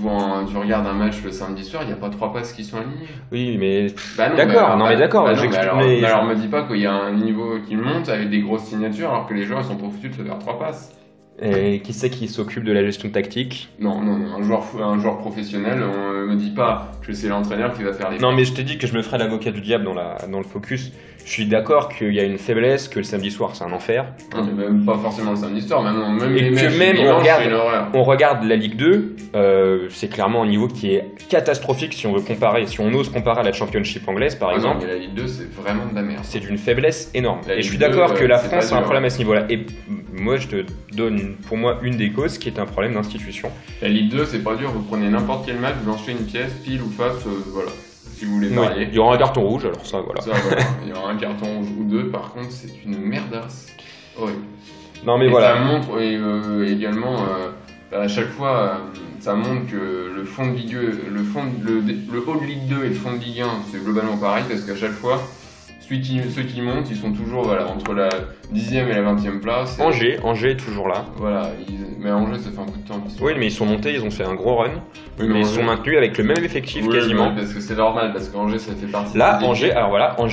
regardes un match le samedi soir, il n'y a pas 3 passes qui sont alignées. Oui, mais d'accord. Alors me dis pas qu'il y a un niveau qui monte avec des grosses signatures alors que les joueurs sont pas foutus de faire 3 passes. Et qui c'est qui s'occupe de la gestion tactique? Non, un joueur professionnel, on me dit pas que c'est l'entraîneur qui va faire les passes. Non, mais je t'ai dit que je me ferais l'avocat du diable dans le focus. Je suis d'accord qu'il y a une faiblesse, que le samedi soir c'est un enfer. Non, mais même pas forcément le samedi soir, même et les que même on regarde la Ligue 2, c'est clairement un niveau qui est catastrophique si on ose comparer à la Championship anglaise par exemple. Non, mais la Ligue 2 c'est vraiment de la merde. C'est d'une faiblesse énorme. Et je suis d'accord que la France a un problème à ce niveau-là. Et moi je te donne pour moi une des causes qui est un problème d'institution. La Ligue 2 c'est pas dur, vous prenez n'importe quel match, vous lancez une pièce, pile ou face, voilà. Si vous voulez varier. Oui, il y aura un carton rouge, alors ça, voilà. Il y aura un carton rouge ou 2, par contre, c'est une merdasse. Horrible. Non, mais voilà. Ça montre également, à chaque fois, ça montre que le fond de Ligue 2, le haut de Ligue 2 et le fond de Ligue 1, c'est globalement pareil, parce qu'à chaque fois, ceux qui montent, ils sont toujours entre la 10e et la 20e place. Angers est toujours là. Voilà, mais Angers, ça fait un bout de temps qu'ils sont Oui, mais ils sont montés, ils ont fait un gros run. Oui, mais ils sont maintenus avec le même effectif quasiment. Oui, parce que c'est normal, parce qu'Angers, ça fait partie. Là, Angers,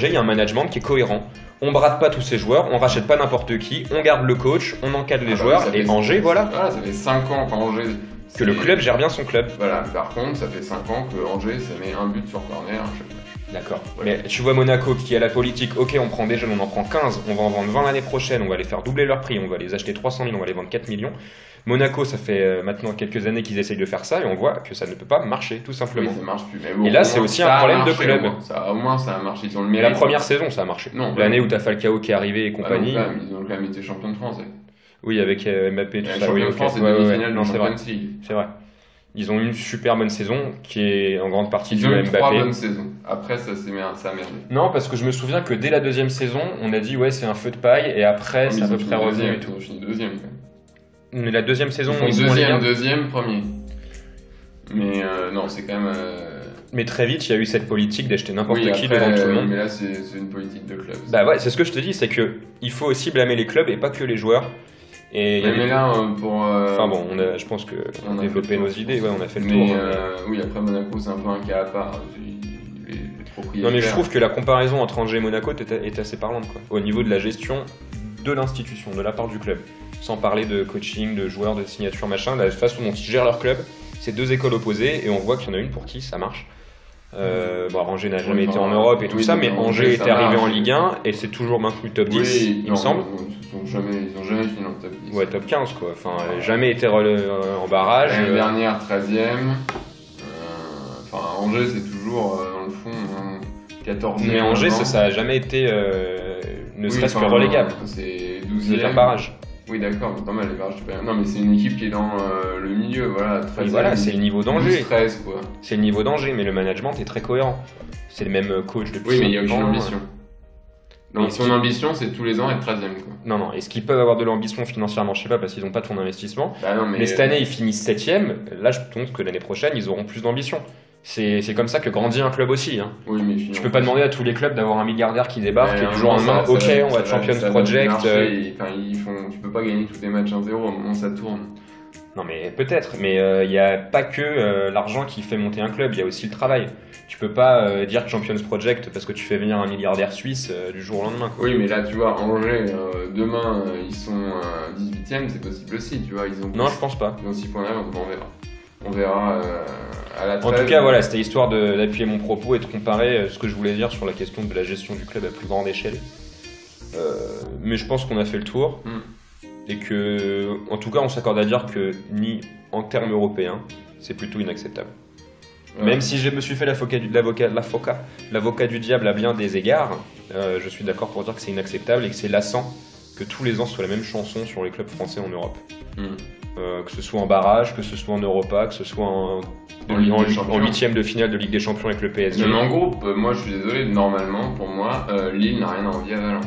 il y a un management qui est cohérent. On brade pas tous ces joueurs, on rachète pas n'importe qui, on garde le coach, on encadre les joueurs, et Angers, voilà. Voilà, ça fait 5 ans qu'Angers... Que le club gère bien son club. Voilà, par contre, ça fait 5 ans que Angers, ça met un but sur corner à chaque match. D'accord. Ouais. Mais tu vois Monaco qui a la politique, ok, on prend des jeunes, on en prend 15, on va en vendre 20 l'année prochaine, on va les faire doubler leur prix, on va les acheter 300 000, on va les vendre 4 millions. Monaco, ça fait maintenant quelques années qu'ils essayent de faire ça et on voit que ça ne peut pas marcher, tout simplement. Oui, ça marche plus. Mais bon, et là, c'est aussi un problème de club. Au moins, ça a marché. Ils ont le mérite. Mais la première saison, ça a marché. Non, l'année où t'as Falcao qui est arrivé et compagnie. Ils ont quand même été champions de France. Oui, avec Mbappé et tout ça. Champion de France et demi-finale de Champions League. C'est vrai. Ils ont eu une super bonne saison qui est en grande partie due à Mbappé. Ils ont eu 3 bonnes saisons. Après, ça a merdé. Non, parce que je me souviens que dès la deuxième saison, on a dit ouais, c'est un feu de paille et après, c'est à peu près revenu et tout. Ils ont fini deuxième quand même. Mais la deuxième saison, ils sont deuxième, premier. Mais non, c'est quand même. Mais très vite, il y a eu cette politique d'acheter n'importe qui devant tout le monde. Mais là, c'est une politique de club. Bah ouais, c'est ce que je te dis, c'est que il faut aussi blâmer les clubs et pas que les joueurs. Et mais là, pour. Enfin bon, je pense qu'on a développé nos idées, ouais, on a fait le tour. Oui, après Monaco, c'est un peu un cas à part. Les propriétaires. Non, mais je trouve que la comparaison entre Angers et Monaco est assez parlante, quoi. Au niveau de la gestion de l'institution, de la part du club. Sans parler de coaching, de joueurs, de signature, machin, la façon dont ils gèrent leur club, c'est deux écoles opposées et on voit qu'il y en a une pour qui ça marche. Angers n'a jamais été en Europe et tout ça, mais Angers était arrivé en Ligue 1 et c'est toujours maintenu top 10, il me semble. Ils n'ont jamais fini en top 10. Ouais, top 15 quoi. Enfin, jamais été en barrage. L'année dernière, 13ème. Angers, c'est toujours dans le fond 14ème. Mais Angers, ça a jamais été ne serait-ce que relégable. C'est 12ème. Un barrage. Oui, d'accord, mais pas mal les barrages. Non, mais c'est une équipe qui est dans le milieu, voilà. 13e, voilà, c'est le niveau d'Angers. 13, quoi. C'est le niveau d'Angers, mais le management est très cohérent. C'est le même coach depuis 5 ans. Oui, mais il y a aucune ambition. Donc son ambition, c'est tous les ans être 13ème, quoi. Non, est-ce qu'ils peuvent avoir de l'ambition financièrement? Je sais pas, parce qu'ils n'ont pas de fonds d'investissement. Bah non, mais cette année, ils finissent 7ème. Là, je pense que l'année prochaine, ils auront plus d'ambition. C'est comme ça que grandit un club aussi. Hein. Oui, mais tu peux pas demander à tous les clubs d'avoir un milliardaire qui débarque et du jour au lendemain, ok, on va Champions Project. Tu peux pas gagner tous les matchs 1-0 au moment où ça tourne. Non mais peut-être, mais il n'y a pas que l'argent qui fait monter un club, il y a aussi le travail. Tu peux pas dire Champions Project parce que tu fais venir un milliardaire suisse du jour au lendemain. Quoi. Oui, mais là, tu vois, Angers, demain, ils sont 18e, c'est possible aussi, tu vois. Non, je pense pas. Ils ont 6 points d'avance, on verra. On verra à la trêve. En tout cas, voilà, c'était histoire d'appuyer mon propos et de comparer ce que je voulais dire sur la question de la gestion du club à plus grande échelle. Mais je pense qu'on a fait le tour. Et que, en tout cas, on s'accorde à dire que ni en termes européens, c'est plutôt inacceptable. Ouais. Même si je me suis fait l'avocat du diable à bien des égards, je suis d'accord pour dire que c'est inacceptable et que c'est lassant que tous les ans ce soit la même chanson sur les clubs français en Europe. Que ce soit en barrage, que ce soit en Europa, que ce soit en huitième de finale de Ligue des Champions avec le PSG. Même en groupe, moi je suis désolé, normalement pour moi, Lille n'a rien à envier à Valence.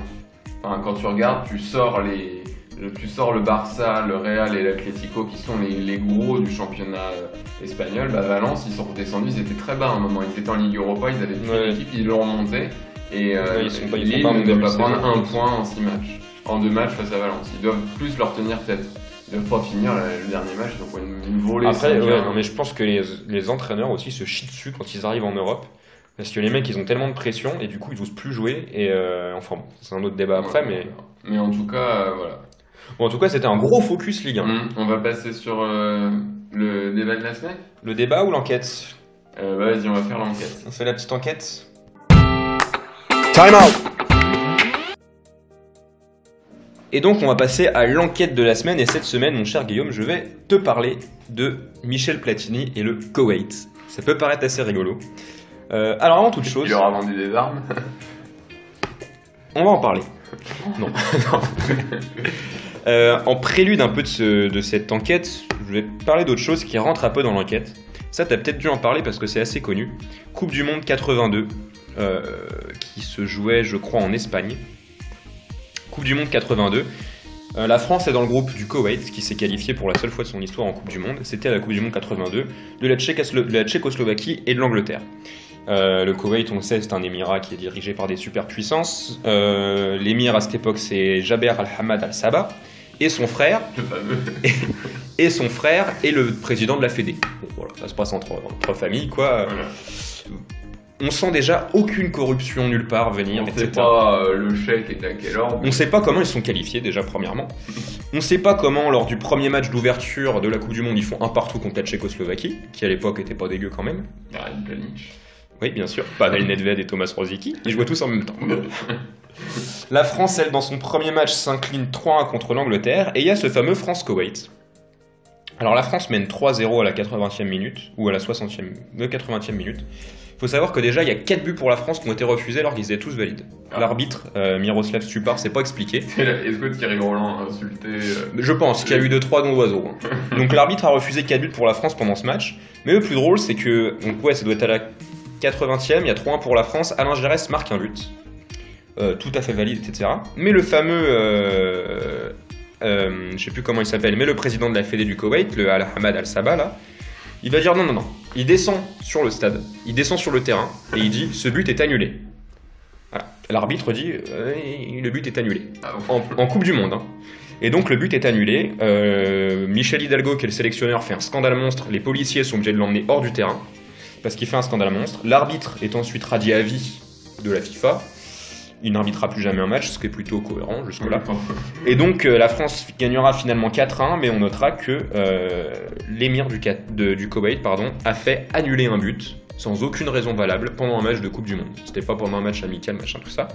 Enfin, quand tu regardes, tu sors le Barça, le Real et l'Atlético qui sont les gros du championnat espagnol. Valence, ils sont redescendus, ils étaient très bas à un moment. Ils étaient en Ligue Europa, ils avaient une équipe, ils l'ont remonté. Et Lille ne doit pas prendre un point en 6 matchs. En 2 matchs face à Valence. Ils doivent plus leur tenir tête. Ils doivent pas finir le dernier match, donc une volée. Après, mais je pense que les entraîneurs aussi se chient dessus quand ils arrivent en Europe. Parce que les mecs, ils ont tellement de pression et du coup, ils n'osent plus jouer. Et enfin, bon, c'est un autre débat après, mais en tout cas, voilà. Bon, en tout cas, c'était un gros focus Ligue 1. On va passer sur le débat de la semaine. Le débat ou l'enquête Vas-y, on va faire l'enquête. On fait la petite enquête. Time out. Et donc, on va passer à l'enquête de la semaine. Et cette semaine, mon cher Guillaume, je vais te parler de Michel Platini et le Koweït. Ça peut paraître assez rigolo. Alors, avant toute chose... Il leur a vendu des armes. On va en parler. Non. En prélude un peu de cette enquête, je vais parler d'autre chose qui rentre un peu dans l'enquête. Ça, t'as peut-être dû en parler parce que c'est assez connu. Coupe du Monde 82, qui se jouait, je crois, en Espagne. Coupe du Monde 82. La France est dans le groupe du Koweït, qui s'est qualifié pour la seule fois de son histoire en Coupe du Monde. C'était à la Coupe du Monde 82, de la Tchécoslovaquie et de l'Angleterre. Le Koweït, on le sait, c'est un émirat qui est dirigé par des superpuissances. L'émir à cette époque, c'est Jaber Al-Hamad Al-Sabah. Et son frère, et son frère est le président de la Fédé. Bon, voilà, ça se passe entre familles, quoi. Voilà. On sent déjà aucune corruption nulle part venir, on etc. On sait pas le chèque est à quel ordre. On sait pas comment ils sont qualifiés, déjà, premièrement. On sait pas comment, lors du premier match d'ouverture de la Coupe du Monde, ils font un partout contre la Tchécoslovaquie, qui à l'époque était pas dégueu quand même. Oui, bien sûr. Pavel Nedved et Thomas Rosicky. Ils jouaient tous en même temps. La France, elle, dans son premier match, s'incline 3-1 contre l'Angleterre. Et il y a ce fameux France-Koweït. Alors la France mène 3-0 à la 80e minute, ou à la 80e minute. Il faut savoir que déjà, il y a 4 buts pour la France qui ont été refusés alors qu'ils étaient tous valides. L'arbitre, Miroslav Stupar, s'est pas expliqué. Est-ce que Thierry Roland a insulté Je pense qu'il y a eu 2-3 dons d'oiseaux. Hein. Donc l'arbitre a refusé 4 buts pour la France pendant ce match. Mais le plus drôle, c'est que, donc ouais, ça doit être à la 80e, il y a 3-1 pour la France. Alain Giresse marque un but. Tout à fait valide, etc. Mais le fameux, je sais plus comment il s'appelle, mais le président de la Fédé du Koweït, le Al-Hamad Al-Sabah, là, il va dire non. Il descend sur le stade, il descend sur le terrain et il dit ce but est annulé. Voilà. L'arbitre dit le but est annulé. En Coupe du Monde. Hein. Et donc le but est annulé. Michel Hidalgo, qui est le sélectionneur, fait un scandale monstre. Les policiers sont obligés de l'emmener hors du terrain parce qu'il fait un scandale monstre. L'arbitre est ensuite radié à vie de la FIFA. Il n'arbitrera plus jamais un match, ce qui est plutôt cohérent jusque-là. Et donc la France gagnera finalement 4-1, mais on notera que l'émir du Koweït a fait annuler un but sans aucune raison valable pendant un match de Coupe du Monde. C'était pas pendant un match amical, machin, tout ça.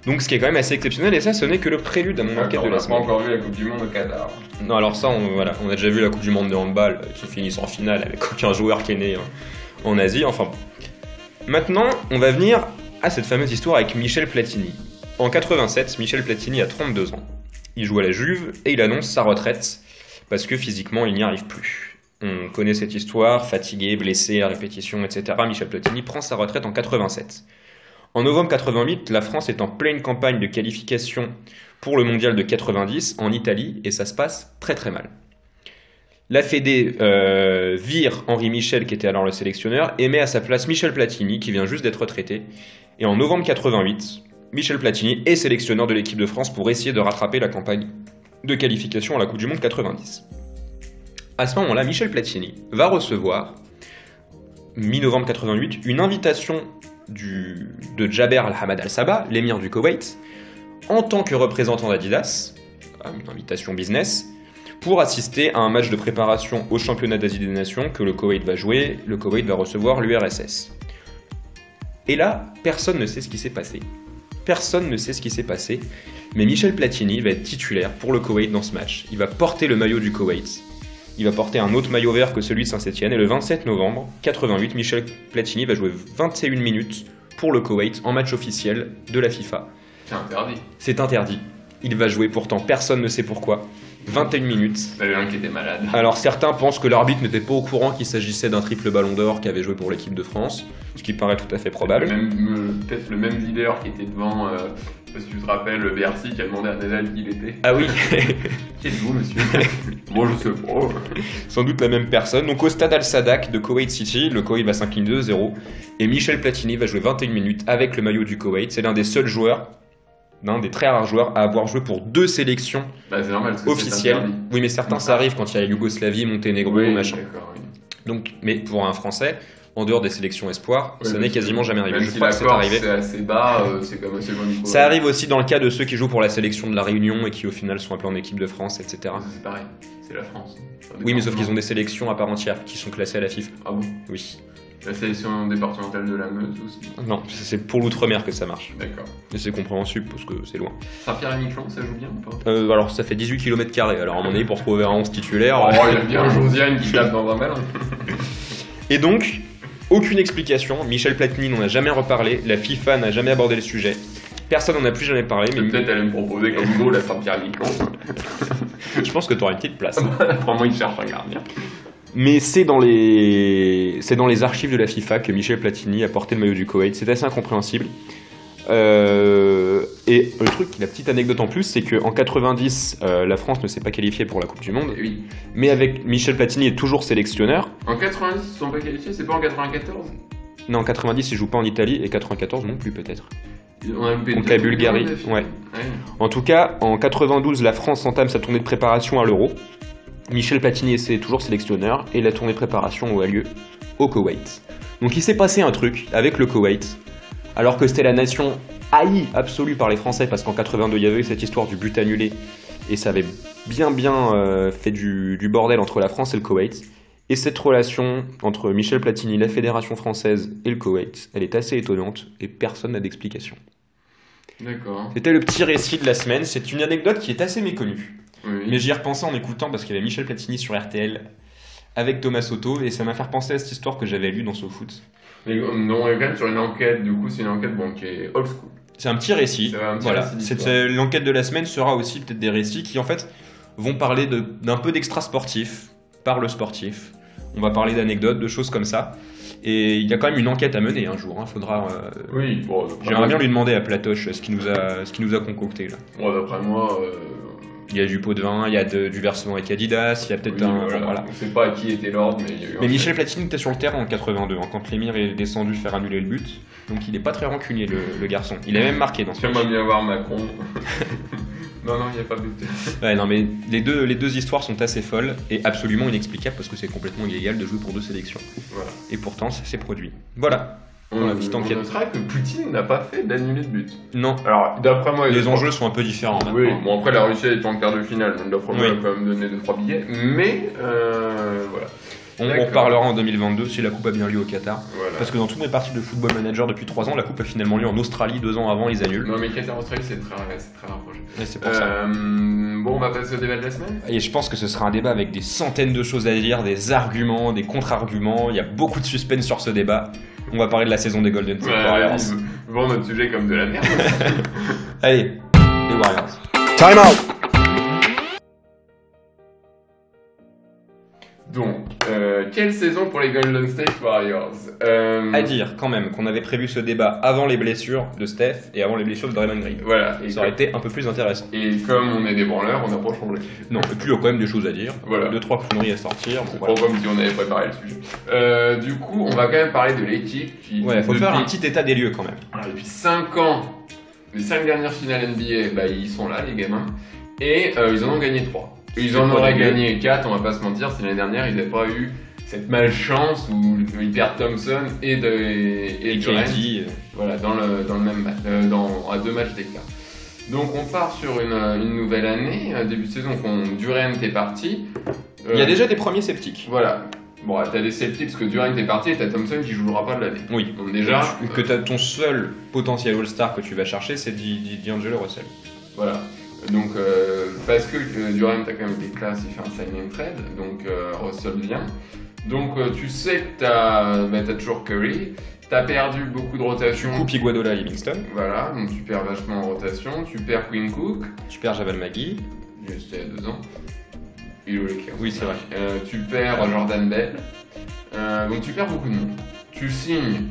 Donc ce qui est quand même assez exceptionnel, et ça, ce n'est que le prélude à mon enquête de la semaine. On n'a pas encore vu la Coupe du Monde au Qatar. Non, alors ça, on a déjà vu la Coupe du Monde de handball qui finit en finale avec aucun joueur qui est né en Asie. Enfin bon. Maintenant, on va venir à cette fameuse histoire avec Michel Platini. En 87, Michel Platini a 32 ans. Il joue à la Juve et il annonce sa retraite parce que physiquement, il n'y arrive plus. On connaît cette histoire, fatigué, blessé à répétition, etc. Michel Platini prend sa retraite en 87. En novembre 88, la France est en pleine campagne de qualification pour le mondial de 90 en Italie et ça se passe très très mal. La Fédé vire Henri Michel, qui était alors le sélectionneur, et met à sa place Michel Platini, qui vient juste d'être retraité. Et en novembre 88, Michel Platini est sélectionneur de l'équipe de France pour essayer de rattraper la campagne de qualification à la Coupe du Monde 90. À ce moment-là, Michel Platini va recevoir, mi-novembre 88, une invitation de Jaber Al-Hamad Al-Sabah, l'émir du Koweït, en tant que représentant d'Adidas, une invitation business, pour assister à un match de préparation au championnat d'Asie des Nations que le Koweït va jouer. Le Koweït va recevoir l'URSS. Et là, personne ne sait ce qui s'est passé. Personne ne sait ce qui s'est passé, mais Michel Platini va être titulaire pour le Koweït dans ce match. Il va porter le maillot du Koweït. Il va porter un autre maillot vert que celui de Saint-Etienne. Et le 27 novembre 88, Michel Platini va jouer 21 minutes pour le Koweït en match officiel de la FIFA. C'est interdit. C'est interdit. Il va jouer pourtant, personne ne sait pourquoi. 21 minutes. Il y avait un qui était malade. Alors certains pensent que l'arbitre n'était pas au courant qu'il s'agissait d'un triple ballon d'or qui avait joué pour l'équipe de France, ce qui paraît tout à fait probable. Peut-être le même leader qui était devant, parce que tu te rappelles, le Bercy qui a demandé à Nadal qui il était. Ah oui. Qui êtes-vous, monsieur? Bon, je sais pas. Sans doute la même personne. Donc au stade Al-Sadak de Koweït City, le Koweït va s'incliner 2-0 et Michel Platini va jouer 21 minutes avec le maillot du Koweït. C'est l'un des seuls joueurs, l'un des très rares joueurs à avoir joué pour 2 sélections c'est normal, parce que officielles. Oui, mais certains ça arrive quand il y a Yougoslavie, Monténégro, machin. Oui. Donc, mais pour un Français, en dehors des sélections espoirs, ça n'est quasiment jamais arrivé. Même Je si crois que c'est arrivé. C'est assez bas, c'est comme assez loin du Ça arrive aussi dans le cas de ceux qui jouent pour la sélection de la Réunion et qui au final sont appelés en équipe de France, etc. C'est pareil, c'est la France. Oui, mais sauf qu'ils ont des sélections à part entière qui sont classées à la FIFA. Ah bon? Oui. La sélection départementale de la Meuse aussi. Non, c'est pour l'outre-mer que ça marche. D'accord. Et c'est compréhensible parce que c'est loin. Saint-Pierre-et-Miquelon, ça joue bien ou pas? Alors ça fait 18 km². Alors à mon avis, pour trouver un 11 titulaire. Oh, il y a bien Josiane qui tape dans un ballon. Et donc, aucune explication. Michel Platini n'en a jamais reparlé. La FIFA n'a jamais abordé le sujet. Personne n'en a plus jamais parlé. Mais peut-être elle me proposer comme goal à Saint-Pierre-et-Miquelon. Je pense que tu auras une petite place. Vraiment, il cherche un gardien. Mais c'est dans les archives de la FIFA que Michel Platini a porté le maillot du Koweït. C'est assez incompréhensible. Et le truc, la petite anecdote en plus, c'est qu'en 90, la France ne s'est pas qualifiée pour la Coupe du Monde. Oui. Mais avec Michel Platini est toujours sélectionneur. En 90, ils ne sont pas qualifiés, c'est pas en 94? Non, en 90, il joue pas en Italie et 94 non plus peut-être. On a loupé contre la Bulgarie. Ouais. En tout cas, en 92, la France entame sa tournée de préparation à l'Euro. Michel Platini est toujours sélectionneur et la tournée de préparation a lieu au Koweït. Donc il s'est passé un truc avec le Koweït, alors que c'était la nation haïe absolue par les Français, parce qu'en 82 il y avait eu cette histoire du but annulé et ça avait bien fait du bordel entre la France et le Koweït. Et cette relation entre Michel Platini, la fédération française et le Koweït, elle est assez étonnante et personne n'a d'explication. D'accord. C'était le petit récit de la semaine, c'est une anecdote qui est assez méconnue. Oui. Mais j'y ai repensé en écoutant parce qu'il y avait Michel Platini sur RTL avec Thomas Soto et ça m'a fait penser à cette histoire que j'avais lue dans SoFoot. Mais non, on est quand même sur une enquête, du coup c'est une enquête qui est old school. C'est un petit récit. Voilà. L'enquête de la semaine sera aussi peut-être des récits qui en fait vont parler d'un peu d'extra sportif par le sportif. On va parler d'anecdotes, de choses comme ça. Et il y a quand même une enquête à mener un jour. Faudra. Oui. Bon, j'aimerais bien lui demander à Platoche ce qu'il nous a concocté là. Bon, d'après moi. Il y a du pot de vin, il y a du versement avec Adidas, il y a peut-être voilà. On ne sait pas à qui était l'ordre, mais il y a eu. Mais Michel Platini était sur le terrain en 82, quand l'émir est descendu faire annuler le but. Donc il n'est pas très rancunier, le garçon. Il a même marqué dans ce match. J'aimerais bien voir Macron. Non, il n'y a pas but. Ouais, non, mais les deux histoires sont assez folles et absolument inexplicables parce que c'est complètement illégal de jouer pour 2 sélections. Voilà. Et pourtant, ça s'est produit. Voilà. La petite enquête. On notera que Poutine n'a pas fait d'annulé de but. Non. Alors, d'après moi, les enjeux sont un peu différents. Oui, bon, après, la Russie est en quart de finale, donc d'après moi, elle a quand même donné 2-3 billets. Mais, voilà. On reparlera en 2022 si la coupe a bien lieu au Qatar. Voilà. Parce que dans toutes mes parties de Football Manager depuis 3 ans, la coupe a finalement lieu en Australie 2 ans avant, ils annulent. Non, mais Qatar-Australie, c'est très rapproché. Et c'est pour ça. Bon, on va passer au débat de la semaine. Et je pense que ce sera un débat avec des centaines de choses à dire, des arguments, des contre-arguments. Il y a beaucoup de suspense sur ce débat. On va parler de la saison des Golden State Warriors. Vend notre sujet comme de la merde. Allez, les Warriors. Time out! Donc, quelle saison pour les Golden State Warriors? À dire quand même qu'on avait prévu ce débat avant les blessures de Steph et avant les blessures de Draymond Green. Voilà. Ça aurait été un peu plus intéressant. Et comme on est des branleurs, on n'a pas changé. Non, et puis il y a quand même des choses à dire. Voilà. 2-3 conneries à sortir. Bon, voilà. Pas comme si on avait préparé le sujet. Du coup, on va quand même parler de l'équipe qui... Ouais, faut faire un petit état des lieux quand même. Alors, depuis 5 ans, les 5 dernières finales NBA, ils sont là, les gamins. Et ils en ont gagné 3. Ils en auraient gagné 4, on va pas se mentir, si l'année dernière ils n'avaient pas eu cette malchance où ils perdent Thompson et Durant, voilà, dans le même match, à 2 matchs d'écart. Donc on part sur une nouvelle année, début de saison, Durant est parti. Il y a déjà des premiers sceptiques. Voilà. Bon, t'as des sceptiques parce que Durant est parti et t'as Thompson qui jouera pas de l'année. Oui. Donc déjà... Que t'as ton seul potentiel All-Star que tu vas chercher, c'est D'Angelo Russell. Voilà. Donc, parce que Durant a quand même été classe, il fait un sign and trade, donc Russell vient. Donc, tu sais que t'as toujours Curry, t'as perdu beaucoup de rotation. Tu coupes Iguodala et Livingston. Voilà, donc tu perds vachement en rotation, tu perds Quinn Cook. Tu perds Javel McGee. C'était il y a 2 ans. Il est au Lakers. Oui, c'est vrai. Tu perds Jordan Bell. Donc, tu perds beaucoup de monde. Tu signes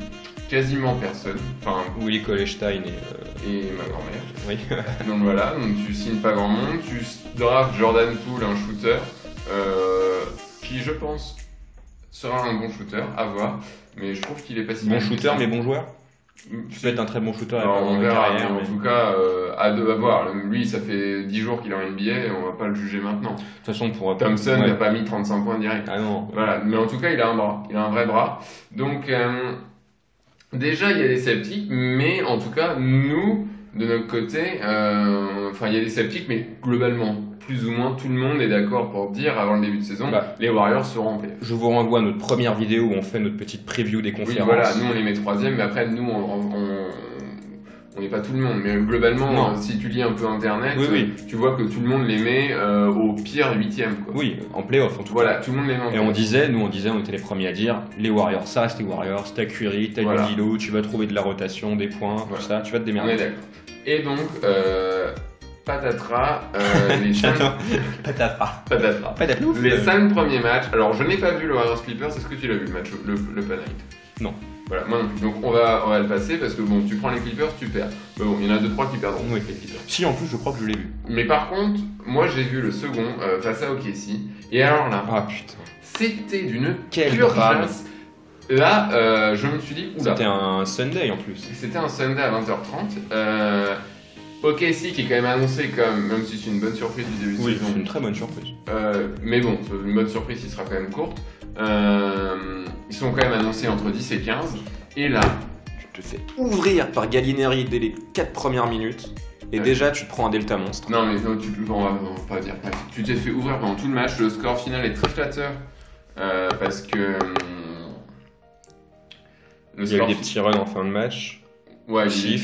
quasiment personne. Enfin, Willie Cauley-Stein et ma grand-mère. Oui. Donc voilà, donc tu signes pas grand monde, tu drafts Jordan Poole, un shooter, qui je pense sera un bon shooter, à voir, mais je trouve qu'il est pas si bon shooter mais bon joueur. Tu peux être un très bon shooter en carrière, mais en tout cas, à voir. Lui, ça fait 10 jours qu'il est en NBA, on va pas le juger maintenant. De toute façon, pour Thompson n'a pas mis 35 points direct. Ah non. Voilà, mais en tout cas, il a un bras, il a un vrai bras. Donc, déjà, il y a des sceptiques, mais en tout cas, nous, de notre côté, il y a des sceptiques, mais globalement, plus ou moins tout le monde est d'accord pour dire avant le début de saison, les Warriors seront en playoff. Je vous renvoie à notre première vidéo où on fait notre petite preview des conférences. Oui, voilà, nous on les met 3e, mais après nous on n'est pas tout le monde, mais globalement, si tu lis un peu internet, tu vois que tout le monde les met au pire 8e. Quoi. Oui, en playoff en tout cas. Voilà, tout le monde les met en playoff. Et on était les premiers à dire, les Warriors, ça reste les Warriors, t'as Curry, t'as D'Angelo, tu vas trouver de la rotation, des points, tout ça, tu vas te démerder. On est d'accord. Et donc, patatras, les 5 premiers matchs. Alors, je n'ai pas vu le Warriors Clippers, est-ce que tu l'as vu le match, le Pan Night? Non. Voilà, moi non plus. Donc, on va le passer parce que bon, tu prends les Clippers, tu perds. Mais bon, il y en a 2-3 qui perdront. Oui, les Clippers. Si, en plus, je crois que je l'ai vu. Mais par contre, moi j'ai vu le second face à OKC. Et alors là, c'était d'une pure classe. Là, je me suis dit, oula. C'était un Sunday en plus. C'était un Sunday à 20h30. OKC qui est quand même annoncé comme, même si c'est une bonne surprise du début de saison. Oui, c'est une très bonne surprise. Mais bon, une bonne surprise qui sera quand même courte. Ils sont quand même annoncés entre 10 et 15. Et là, tu te fais ouvrir par Gallinari dès les 4 premières minutes. Et déjà, tu te prends un delta monstre. Non, mais non, on va pas dire. Tu t'es fait ouvrir pendant tout le match. Le score final est très flatteur. Parce que. Il y a eu des petits runs en fin de match. Ouais, il y a eu des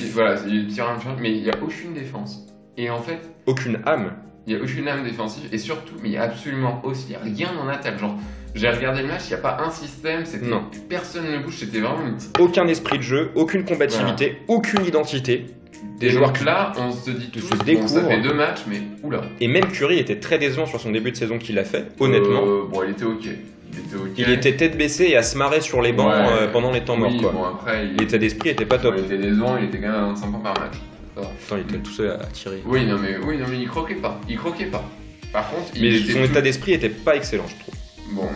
petits runs, mais il n'y a aucune défense. Et en fait. Aucune âme. Il n'y a aucune âme défensive. Et surtout, mais il n'y a absolument aussi rien en attaque. Genre, j'ai regardé le match, il n'y a pas un système. Personne ne bouge. C'était vraiment une petite. Aucun esprit de jeu, aucune combativité, aucune identité. Des joueurs que là, on se dit tous, bon, ça fait 2 matchs, mais oula. Et même Curry était très décevant sur son début de saison qu'il a fait, honnêtement. Bon, il était ok. Il était tête baissée et à se marrer sur les bancs pendant les temps morts. Quoi. Bon, après, l'état d'esprit était pas top. Il était décevant, il était quand même à 25 points par match. Attends, il était tout seul à tirer. Oui, non, mais il croquait pas. Par contre, son état d'esprit était pas excellent, je trouve. Bon,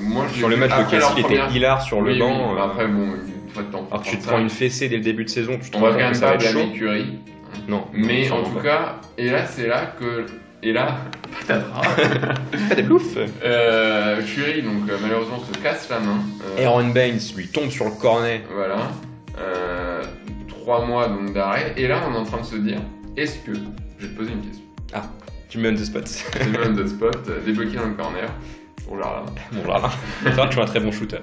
moi, sur le match de Casey, il était hilar sur le banc. Après, bon, pas de temps. Alors, tu te prends une fessée dès le début de saison, tu te on va quand même pas blâmer Curry. Non. Mais en tout cas, et là, c'est là que. Et là, patatras. Pas des bluffs. Curry, donc malheureusement, se casse la main. Aaron Baines lui tombe sur le cornet. Voilà. 3 mois donc d'arrêt. Et là, on est en train de se dire, est-ce que. Je vais te poser une question. Ah, tu me mets on the spot. Tu me mets on the spot, débloqué dans le corner. Bon là. C'est vrai que tu es un très bon shooter.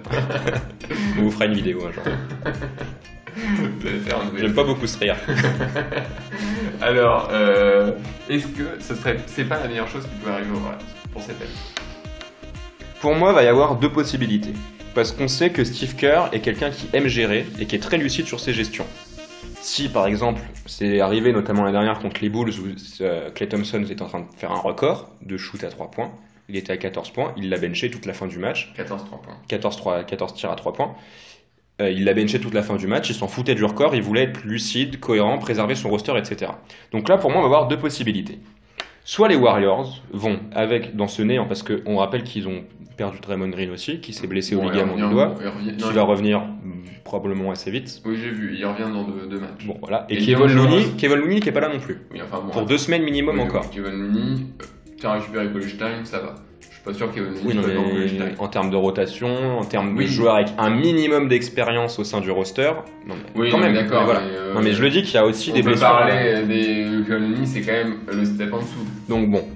On vous fera une vidéo un jour. J'aime pas beaucoup ce rire. Alors, est-ce que c'est pas la meilleure chose qui peut arriver au Warriors pour cette année? Pour moi, il va y avoir 2 possibilités. Parce qu'on sait que Steve Kerr est quelqu'un qui aime gérer et qui est très lucide sur ses gestions. Si, par exemple, c'est arrivé notamment la dernière contre les Bulls où Klay Thompson était en train de faire un record de shoot à 3 points, il était à 14 points, il l'a benché toute la fin du match. 14 points. 14 tirs à 3 points. Il l'a benché toute la fin du match, il s'en foutait du record, il voulait être lucide, cohérent, préserver son roster, etc. Donc là, pour moi, on va avoir 2 possibilités. Soit les Warriors vont avec dans ce néant, parce qu'on rappelle qu'ils ont perdu Draymond Green aussi, qui s'est blessé au ligament du doigt, qui va revenir probablement assez vite. Oui, j'ai vu, il revient dans 2 matchs. Bon, voilà. Et Kevin Looney qui est pas là non plus. Oui, enfin, bon, pour 2 semaines minimum encore. Kevin Looney, tu as récupéré Colestein, ça va. Je suis pas sûr qu'il y ait Oui, non, mais en termes de rotation, en termes de joueurs avec un minimum d'expérience au sein du roster, non, mais oui, quand même. d'accord. Mais voilà. Non, mais je le dis qu'il y a aussi des blessures. On peut parler des Colony, c'est quand même le step en dessous. Donc bon.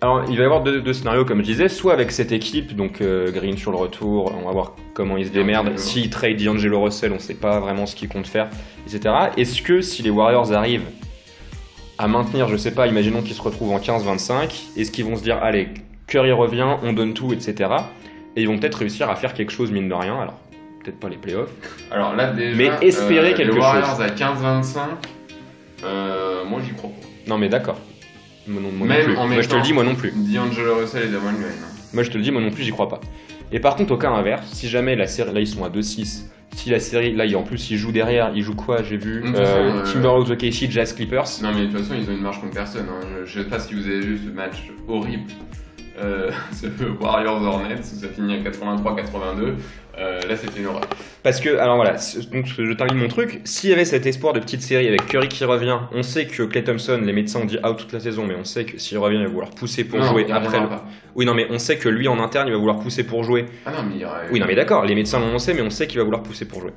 Alors, il va y avoir deux scénarios, comme je disais, soit avec cette équipe, donc Green sur le retour, on va voir comment il se démerde. S'il trade D'Angelo Russell, on ne sait pas vraiment ce qu'il compte faire, etc. Est-ce que si les Warriors arrivent à maintenir, je sais pas, imaginons qu'ils se retrouvent en 15-25, est-ce qu'ils vont se dire, allez, Curry revient, on donne tout, etc. Et ils vont peut-être réussir à faire quelque chose, mine de rien, alors peut-être pas les playoffs. Alors là, déjà, mais espérer quelque chose. Les Warriors à 15-25, moi j'y crois pas. Non mais d'accord. Moi non plus. Moi je te le dis, moi non plus. D'Angelo Russell et Damon Green. Moi je te le dis, moi non plus, j'y crois pas. Et par contre, au cas inverse, si jamais la série, là ils sont à 2-6, si la série, là en plus ils jouent derrière, ils jouent quoi, j'ai vu Timberwolves OKC, Jazz Clippers. Non mais de toute façon ils ont une marge contre personne. Hein. Je sais pas si vous avez vu ce match horrible. Ce Warriors Hornets où ça finit à 83-82. Là c'était une horreur. Parce que, alors voilà, donc je termine mon truc. S'il y avait cet espoir de petite série avec Curry qui revient, on sait que Klay Thompson, les médecins ont dit out toute la saison, mais on sait que s'il revient, il va vouloir pousser pour jouer après. Oui, non, mais on sait que lui en interne, il va vouloir pousser pour jouer. Ah non, mais oui, non, mais d'accord, les médecins l'ont annoncé, mais on sait qu'il va vouloir pousser pour jouer.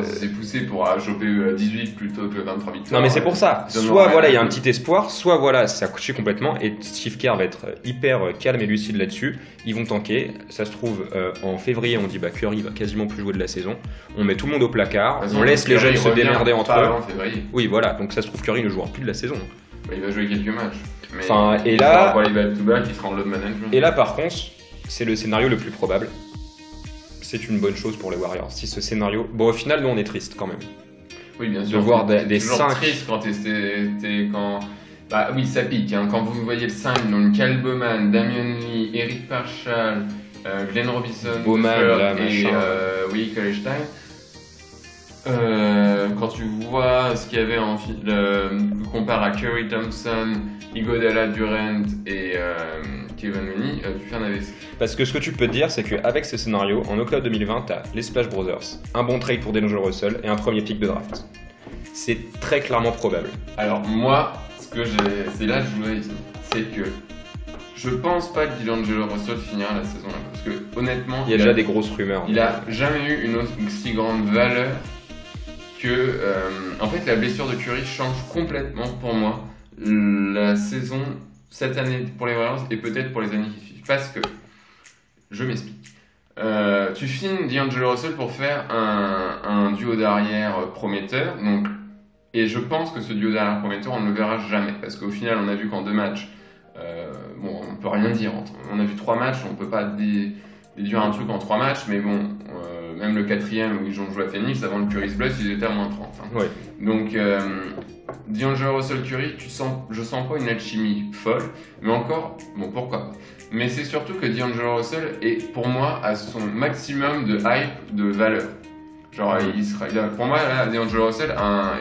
C'est poussé pour choper 18 plutôt que 23 victoires. Non mais c'est pour ça, soit voilà il y a un petit espoir, soit voilà ça a couché complètement et Steve Kerr va être hyper calme et lucide là-dessus. Ils vont tanker, ça se trouve en février on dit bah Curry va quasiment plus jouer de la saison, on met tout le monde au placard, on laisse les jeunes se démerder entre eux. Oui voilà, donc ça se trouve Curry ne jouera plus de la saison. Bah, il va jouer quelques matchs. Mais enfin, et là, il sera en load management. Et là par contre, c'est le scénario le plus probable. C'est une bonne chose pour les Warriors. Si ce scénario... Bon, au final, nous, on est triste quand même. Oui, bien sûr. De voir des 5... triste quand quand... Bah oui, ça pique. Hein. Quand vous voyez le 5, donc Kyle Bowman, Damian Lee, Eric Paschall, Glenn Robinson, Bowman, oui, Colestein. Quand tu vois ce qu'il y avait compare à Curry Thompson, Iguodala Durant et Kevin Looney, tu fais un AVC. Parce que ce que tu peux te dire, c'est qu'avec ce scénario, en octobre 2020, tu as les Splash Brothers, un bon trade pour D'Angelo Russell et un premier pick de draft. C'est très clairement probable. Alors moi, c'est là que je voulais dire, c'est que je pense pas que D'Angelo Russell finira la saison là, parce que honnêtement, il y a déjà des grosses rumeurs. Il a jamais eu une aussi grande valeur que, en fait, la blessure de Curry change complètement pour moi la saison cette année pour les Warriors et peut-être pour les années qui suivent. Parce que, je m'explique. Tu filmes D'Angelo Russell pour faire un duo d'arrière prometteur, donc, et je pense que ce duo d'arrière prometteur, on ne le verra jamais. Parce qu'au final, on a vu qu'en 2 matchs, bon, on peut rien dire. On a vu 3 matchs, on peut pas déduire un truc en 3 matchs, mais bon, même le 4e où ils ont joué à Phoenix, avant le Curry's Blast, ils étaient à moins 30. Hein. Ouais. Donc, D'Angelo Russell Curry, je sens pas une alchimie folle, mais encore, bon, pourquoi pas. Mais c'est surtout que D'Angelo Russell est, pour moi, à son maximum de hype, de valeur. Genre, pour moi, là, D'Angelo Russell,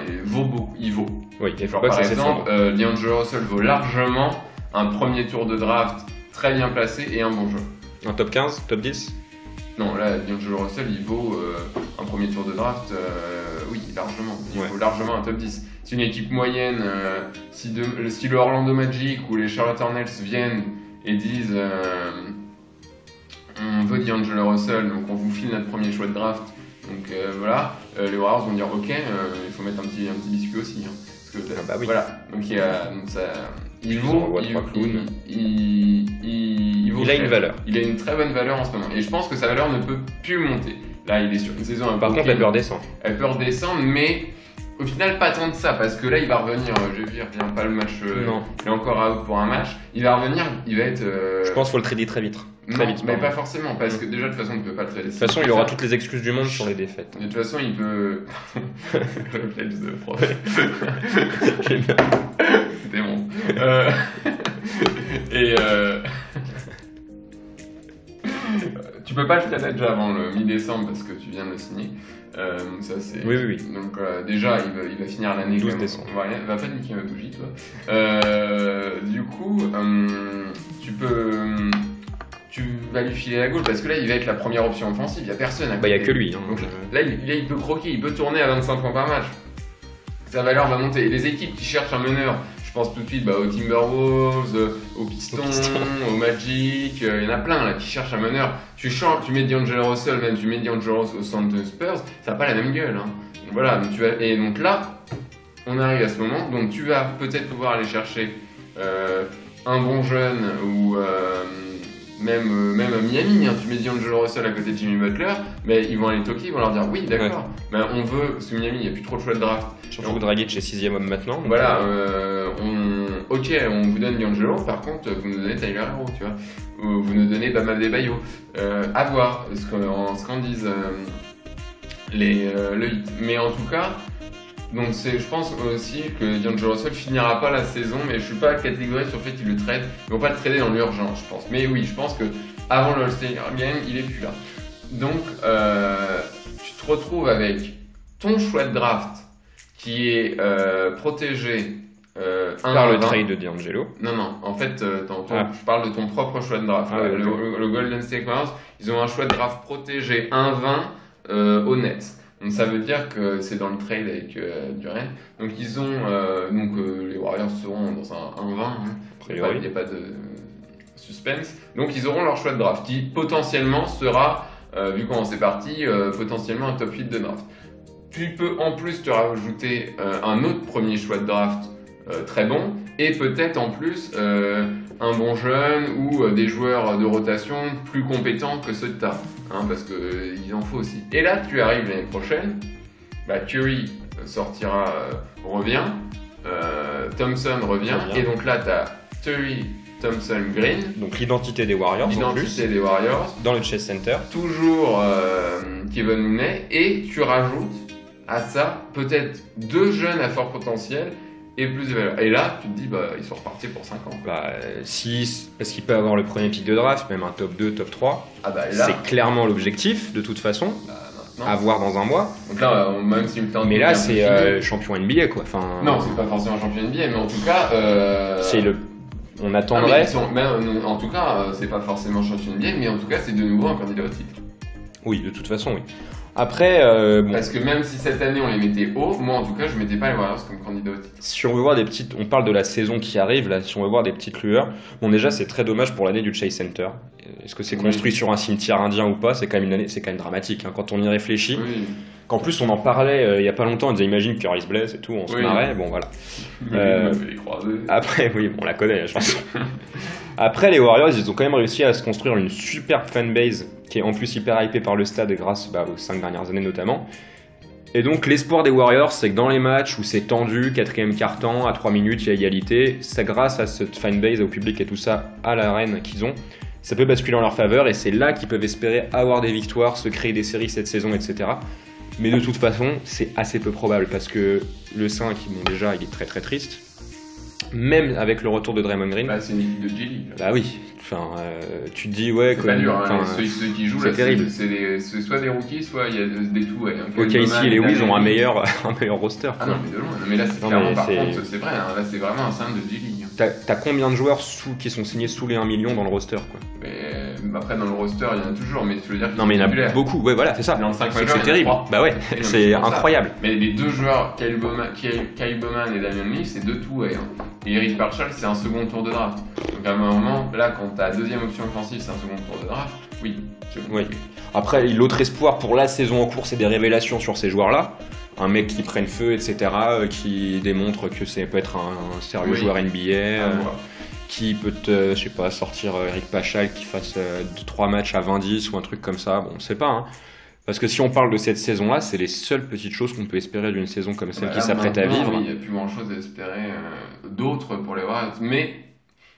il vaut beaucoup. Il vaut. Oui, et genre, par exemple, D'Angelo Russell vaut largement un premier tour de draft très bien placé et un bon joueur. Un top 15, top 10 ? Non, là, D'Angelo Russell, il vaut un premier tour de draft, oui, largement. Il vaut largement un top 10. Si une équipe moyenne, si le Orlando Magic ou les Charlotte Hornets viennent et disent on veut D'Angelo Russell, donc on vous file notre premier choix de draft, donc voilà, les Warriors vont dire ok, il faut mettre un petit biscuit aussi. Hein, parce que, bah oui. Voilà, donc il y a. Donc ça, il vaut. Il a une valeur. Il a une très bonne valeur en ce moment. Et je pense que sa valeur ne peut plus monter. Là, il est sur une saison un peu. Par contre, elle peut redescendre. Elle peut redescendre, mais au final, pas tant de ça. Parce que là, il va revenir. Je vais dire, il revient pas le match. Non. Il est encore out pour un match. Il va revenir, il va être. Je pense qu'il faut le trader très vite. Très vite. Mais pas forcément. Parce que déjà, de toute façon, on ne peut pas le trader. De toute façon, il aura toutes les excuses du monde sur les défaites. De toute façon, il peut. Le flex de prof. C'était bon. Tu peux pas le trader déjà avant le mi-décembre parce que tu viens de le signer. Ça, c'est... Oui. Donc déjà, il va finir l'année 12 décembre. Ouais, va pas niquer ma bougie, toi. Du coup, tu vas lui filer la goal parce que là, il va être la première option offensive. Il y a personne à côté. Bah, il y a que lui. Hein, donc, là, il peut croquer, il peut tourner à 25 points par match. Sa valeur va monter. Et les équipes qui cherchent un meneur, je pense tout de suite aux Timberwolves, aux Pistons, au Magic, il y en a plein là qui cherchent un meneur. Tu mets D'Angelo Russell, même tu mets D'Angelo Russell au San Antonio Spurs, ça n'a pas la même gueule. Hein. Voilà, et donc là, on arrive à ce moment, donc tu vas peut-être pouvoir aller chercher un bon jeune ou même à Miami, hein, tu mets D'Angelo Russell à côté de Jimmy Butler, mais ils vont aller toquer, ils vont leur dire oui, d'accord, mais on veut, parce que Miami, il n'y a plus trop de choix de draft. Surtout que Dragic est 6ème homme maintenant. Voilà, ok, on vous donne D'Angelo, par contre, vous nous donnez Tyler Hero, tu vois, ou vous nous donnez Bam Adebayo. À voir ce qu'en disent le hit. Mais en tout cas, donc je pense aussi que D'Angelo Russell finira pas la saison, mais je suis pas catégorique sur le fait qu'ils le traitent. Ils vont pas le trader dans l'urgence, je pense. Mais oui, je pense que avant le All-Star Game, il est plus là. Donc, tu te retrouves avec ton choix de draft qui est protégé par le trade de D'Angelo. Non, en fait, je parle de ton propre choix de draft. Le Golden State Warriors, ils ont un choix de draft protégé 1-20 au net. Donc ça veut dire que c'est dans le trade avec Durant. Donc ils ont les Warriors seront dans un 1-20. Hein. Il n'y a pas de suspense. Donc ils auront leur choix de draft qui potentiellement sera, vu comment c'est parti, potentiellement un top 8 de draft. Tu peux en plus te rajouter un autre premier choix de draft très bon et peut-être en plus un bon jeune ou des joueurs de rotation plus compétents que ceux de ta, hein, parce qu'il en faut aussi. Et là, tu arrives l'année prochaine, Curry revient, Thompson revient, et donc là, tu as Curry, Thompson, Green. Donc l'identité des Warriors dans le Chase Center. Toujours Kevin Looney, et tu rajoutes à ça peut-être 2 jeunes à fort potentiel et plus de valeur. Et là, tu te dis, ils sont repartis pour 5 ans. 6, parce qu'il peut avoir le premier pick de draft, même un top 2, top 3. Là, c'est clairement l'objectif, de toute façon, à voir dans un mois. Donc là, même si mais là, c'est champion NBA, quoi. Enfin, non, c'est pas forcément champion NBA, mais en tout cas... On attendrait... en tout cas, c'est pas forcément champion NBA, mais en tout cas, c'est de nouveau un candidat au titre. Oui, de toute façon, oui. Après, parce que même si cette année on les mettait haut, moi en tout cas je mettais pas les Warriors comme candidat au titre. Si on veut voir on parle de la saison qui arrive là, si on veut voir des petites lueurs, bon déjà c'est très dommage pour l'année du Chase Center. Est-ce que c'est construit sur un cimetière indien ou pas? C'est quand même une année, c'est quand même dramatique hein, quand on y réfléchit. Oui. Qu'en plus on en parlait il y a pas longtemps, on disait imagine que Curry se blesse et tout, on se marrait, bon voilà. Après oui, on la connaît je pense. Après les Warriors, ils ont quand même réussi à se construire une superbe fanbase qui est en plus hyper hypée par le stade grâce aux 5 dernières années notamment. Et donc l'espoir des Warriors, c'est que dans les matchs où c'est tendu, 4ème quart-temps, à 3 minutes, il y a égalité, c'est grâce à cette fanbase, au public et tout ça, à l'arène qu'ils ont, ça peut basculer en leur faveur et c'est là qu'ils peuvent espérer avoir des victoires, se créer des séries cette saison, etc. Mais de toute façon, c'est assez peu probable parce que le 5, déjà, il est très très triste. Même avec le retour de Draymond Green. C'est une équipe de G-League. Oui. Enfin, tu te dis, ouais. C'est pas dur, hein. Ceux qui jouent, c'est terrible. C'est soit des rookies, soit il y a des two-way. Ok, ici, les Wiz ont un meilleur roster. Ah non, mais de loin. Mais là, c'est clairement, par contre, c'est vrai. Hein. Là, c'est vraiment un sein de G-League. T'as combien de joueurs qui sont signés sous les 1 million dans le roster, quoi? Mais après, dans le roster, il y en a toujours, mais tu veux dire non, mais il y en a beaucoup. Ouais, voilà, c'est ça. C'est terrible. C'est incroyable. Mais les 2 joueurs, Kyle Bowman et Damian Lee, c'est 2 two-way. Hein. Et Eric Paschall, c'est un second tour de draft. Donc à un moment, là, quand ta 2e option offensive, c'est un second tour de draft, oui. Après, l'autre espoir pour la saison en cours, c'est des révélations sur ces joueurs-là. Un mec qui prenne feu, etc., qui démontre que ça peut être un sérieux joueur NBA, qui peut sortir Eric Paschall, qui fasse 3 matchs à 20-10 ou un truc comme ça. Bon, on sait pas, hein. Parce que si on parle de cette saison-là, c'est les seules petites choses qu'on peut espérer d'une saison comme celle qui s'apprête à vivre. Il n'y a plus grand-chose à espérer d'autre pour les Warriors. Mais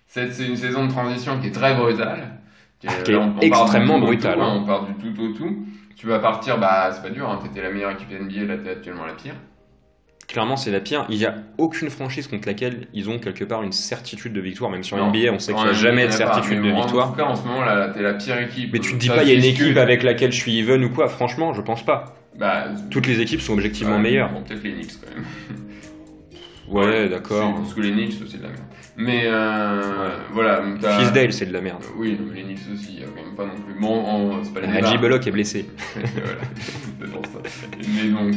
c'est une saison de transition qui est très brutale. Qui est extrêmement brutale. On part du tout au tout. Tu vas partir, c'est pas dur, hein, t'étais la meilleure équipe NBA, là t'es actuellement la pire. Clairement, c'est la pire. Il n'y a aucune franchise contre laquelle ils ont quelque part une certitude de victoire. Même sur NBA, on sait qu'il n'y a jamais de certitude de victoire. En tout cas, en ce moment, là, t'es la pire équipe. Mais tu te dis pas, il y a une équipe avec laquelle je suis even ou quoi? Franchement, je pense pas. Toutes les équipes sont objectivement meilleures. Bon, peut-être les Knicks quand même. Ouais, d'accord. Parce que les Knicks, c'est de la merde. Mais voilà. Fisdale, c'est de la merde. Oui, les Knicks aussi, il n'y a quand même pas non plus. Bon, c'est pas les mêmes. Reggie Bullock est blessé. Voilà, c'est pour ça. Mais donc,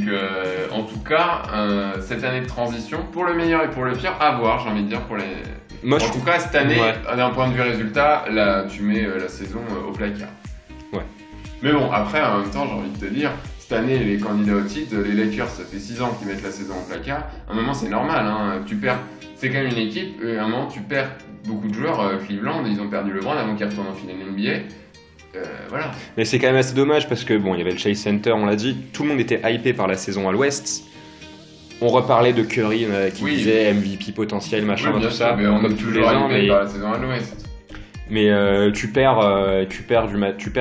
en tout cas, cette année de transition, pour le meilleur et pour le pire, à voir, j'ai envie de dire, pour les. Moi, en tout cas, cette année, d'un point de vue résultat, là, tu mets la saison au placard. Ouais. Mais bon, après, en même temps, j'ai envie de te dire, cette année, les candidats au titre, les Lakers, ça fait 6 ans qu'ils mettent la saison au placard. À un moment, c'est normal, hein. Tu perds. C'est quand même une équipe, et à un moment, tu perds beaucoup de joueurs. Cleveland, ils ont perdu LeBron avant qu'ils retournent en finale NBA. Voilà. Mais c'est quand même assez dommage parce que bon, il y avait le Chase Center, on l'a dit, tout le monde était hypé par la saison à l'Ouest. On reparlait de Curry qui disait MVP potentiel, machin, tout ça, mais on comme est tous les toujours ans. hypé par la saison à l'Ouest. Mais tu perds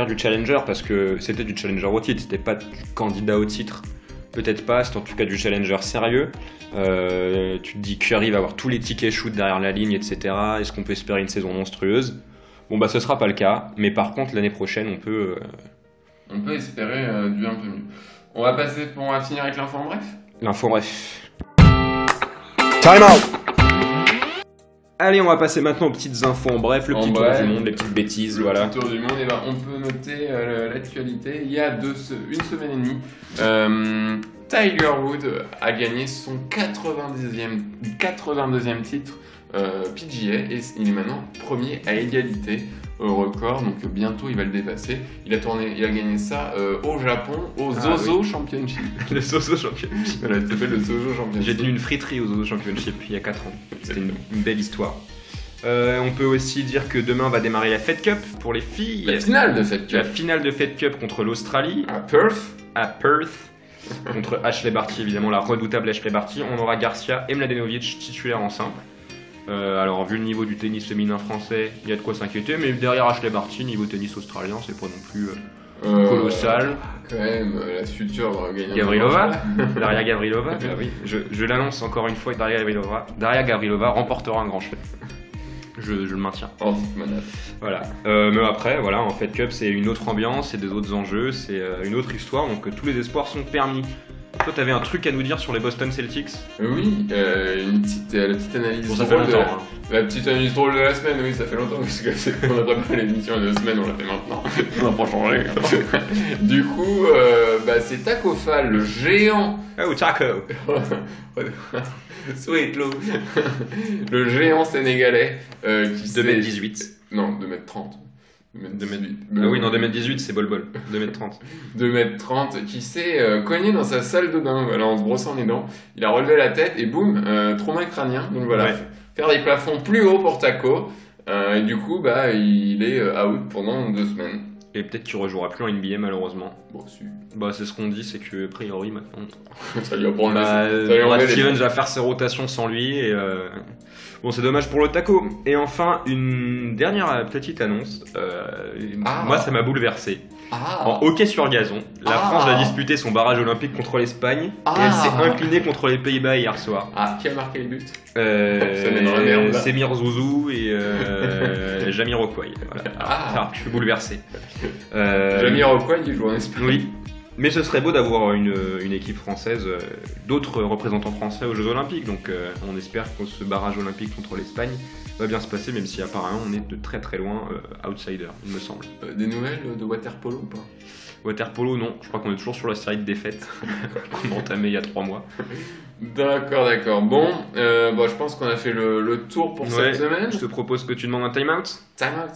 du challenger parce que c'était du challenger au titre, c'était pas du candidat au titre. Peut-être pas, c'est en tout cas du challenger sérieux. Tu te dis Curry va avoir tous les tickets shoot derrière la ligne, etc. Est-ce qu'on peut espérer une saison monstrueuse? Bon bah ce sera pas le cas, mais par contre l'année prochaine on peut espérer du un peu mieux. On va finir avec l'info en bref. L'info bref. Time out. Allez, on va passer maintenant aux petites infos en bref, le petit tour du monde, les petites bêtises, voilà. Le petit tour du monde, et ben, on peut noter l'actualité. Il y a une semaine et demie, Tiger Woods a gagné son 82e titre PGA et il est maintenant premier à égalité au record, donc bientôt il va le dépasser. Il a gagné ça au Japon, au Zozo Championship. Le Zozo Championship. Voilà, il s'appelle le Zozo Championship. J'ai tenu une friterie au Zozo Championship il y a 4 ans. C'était une belle histoire. On peut aussi dire que demain va démarrer la Fed Cup pour les filles. La finale de Fed Cup. La finale de Fed Cup contre l'Australie. À Perth. Contre Ashley Barty, évidemment, la redoutable Ashley Barty. On aura Garcia et Mladenovic titulaires en simple. Alors, vu le niveau du tennis féminin français, il y a de quoi s'inquiéter, mais derrière Ashley Barty, niveau tennis australien, c'est pas non plus colossal. Quand même, la future gagnante. Gavrilova, Daria Gavrilova, ah oui, je l'annonce encore une fois, Daria Gavrilova remportera un grand chelem. Je le maintiens. Oh, voilà. Mais après, voilà, en Fed Cup, c'est une autre ambiance, c'est des autres enjeux, c'est une autre histoire, donc tous les espoirs sont permis. Toi, t'avais un truc à nous dire sur les Boston Celtics? Oui, la petite analyse bon, ça fait longtemps, hein. La petite analyse drôle de la semaine, oui, ça fait longtemps, parce qu'on a pas fait l'émission de semaine, on l'a fait maintenant. On n'a pas changé. Du coup, c'est Taco Fall, le géant. Oh, Taco. Sweet Lou. Le géant sénégalais qui 2m18. Non, 2m30. 2m18. Ah oui, non, 2m18, c'est bol-bol. 2m30. 2m30, qui s'est cogné dans sa salle de bain, voilà, en se brossant les dents. Il a relevé la tête et boum, trauma crânien. Donc voilà, ouais. Faire des plafonds plus hauts pour Taco. Et du coup, il est out pendant 2 semaines. Et peut-être qu'il ne rejouera plus en NBA, malheureusement. Bon, si. C'est ce qu'on dit, c'est que, a priori, maintenant. Ça lui apprend Brad Stevens va faire ses rotations sans lui. Et, bon, c'est dommage pour le Taco. Et enfin, une dernière petite annonce. Moi, ça m'a bouleversé. En hockey sur gazon, la France va disputer son barrage olympique contre l'Espagne. Et elle s'est inclinée contre les Pays-Bas hier soir. Qui a marqué le but? Semir Zouzou et Jamiroquai. Voilà. Je suis bouleversé. Jamiroquai qui joue en Espagne. Oui. Mais ce serait beau d'avoir une équipe française, d'autres représentants français aux Jeux Olympiques. Donc on espère que ce barrage olympique contre l'Espagne va bien se passer, même si apparemment on est de très très loin outsider, il me semble. Des nouvelles de waterpolo ou pas? Waterpolo, non. Je crois qu'on est toujours sur la série de défaites qu'on a entamée il y a 3 mois. D'accord. Bon, je pense qu'on a fait le tour pour cette semaine. Je te propose que tu demandes un time-out. Time-out.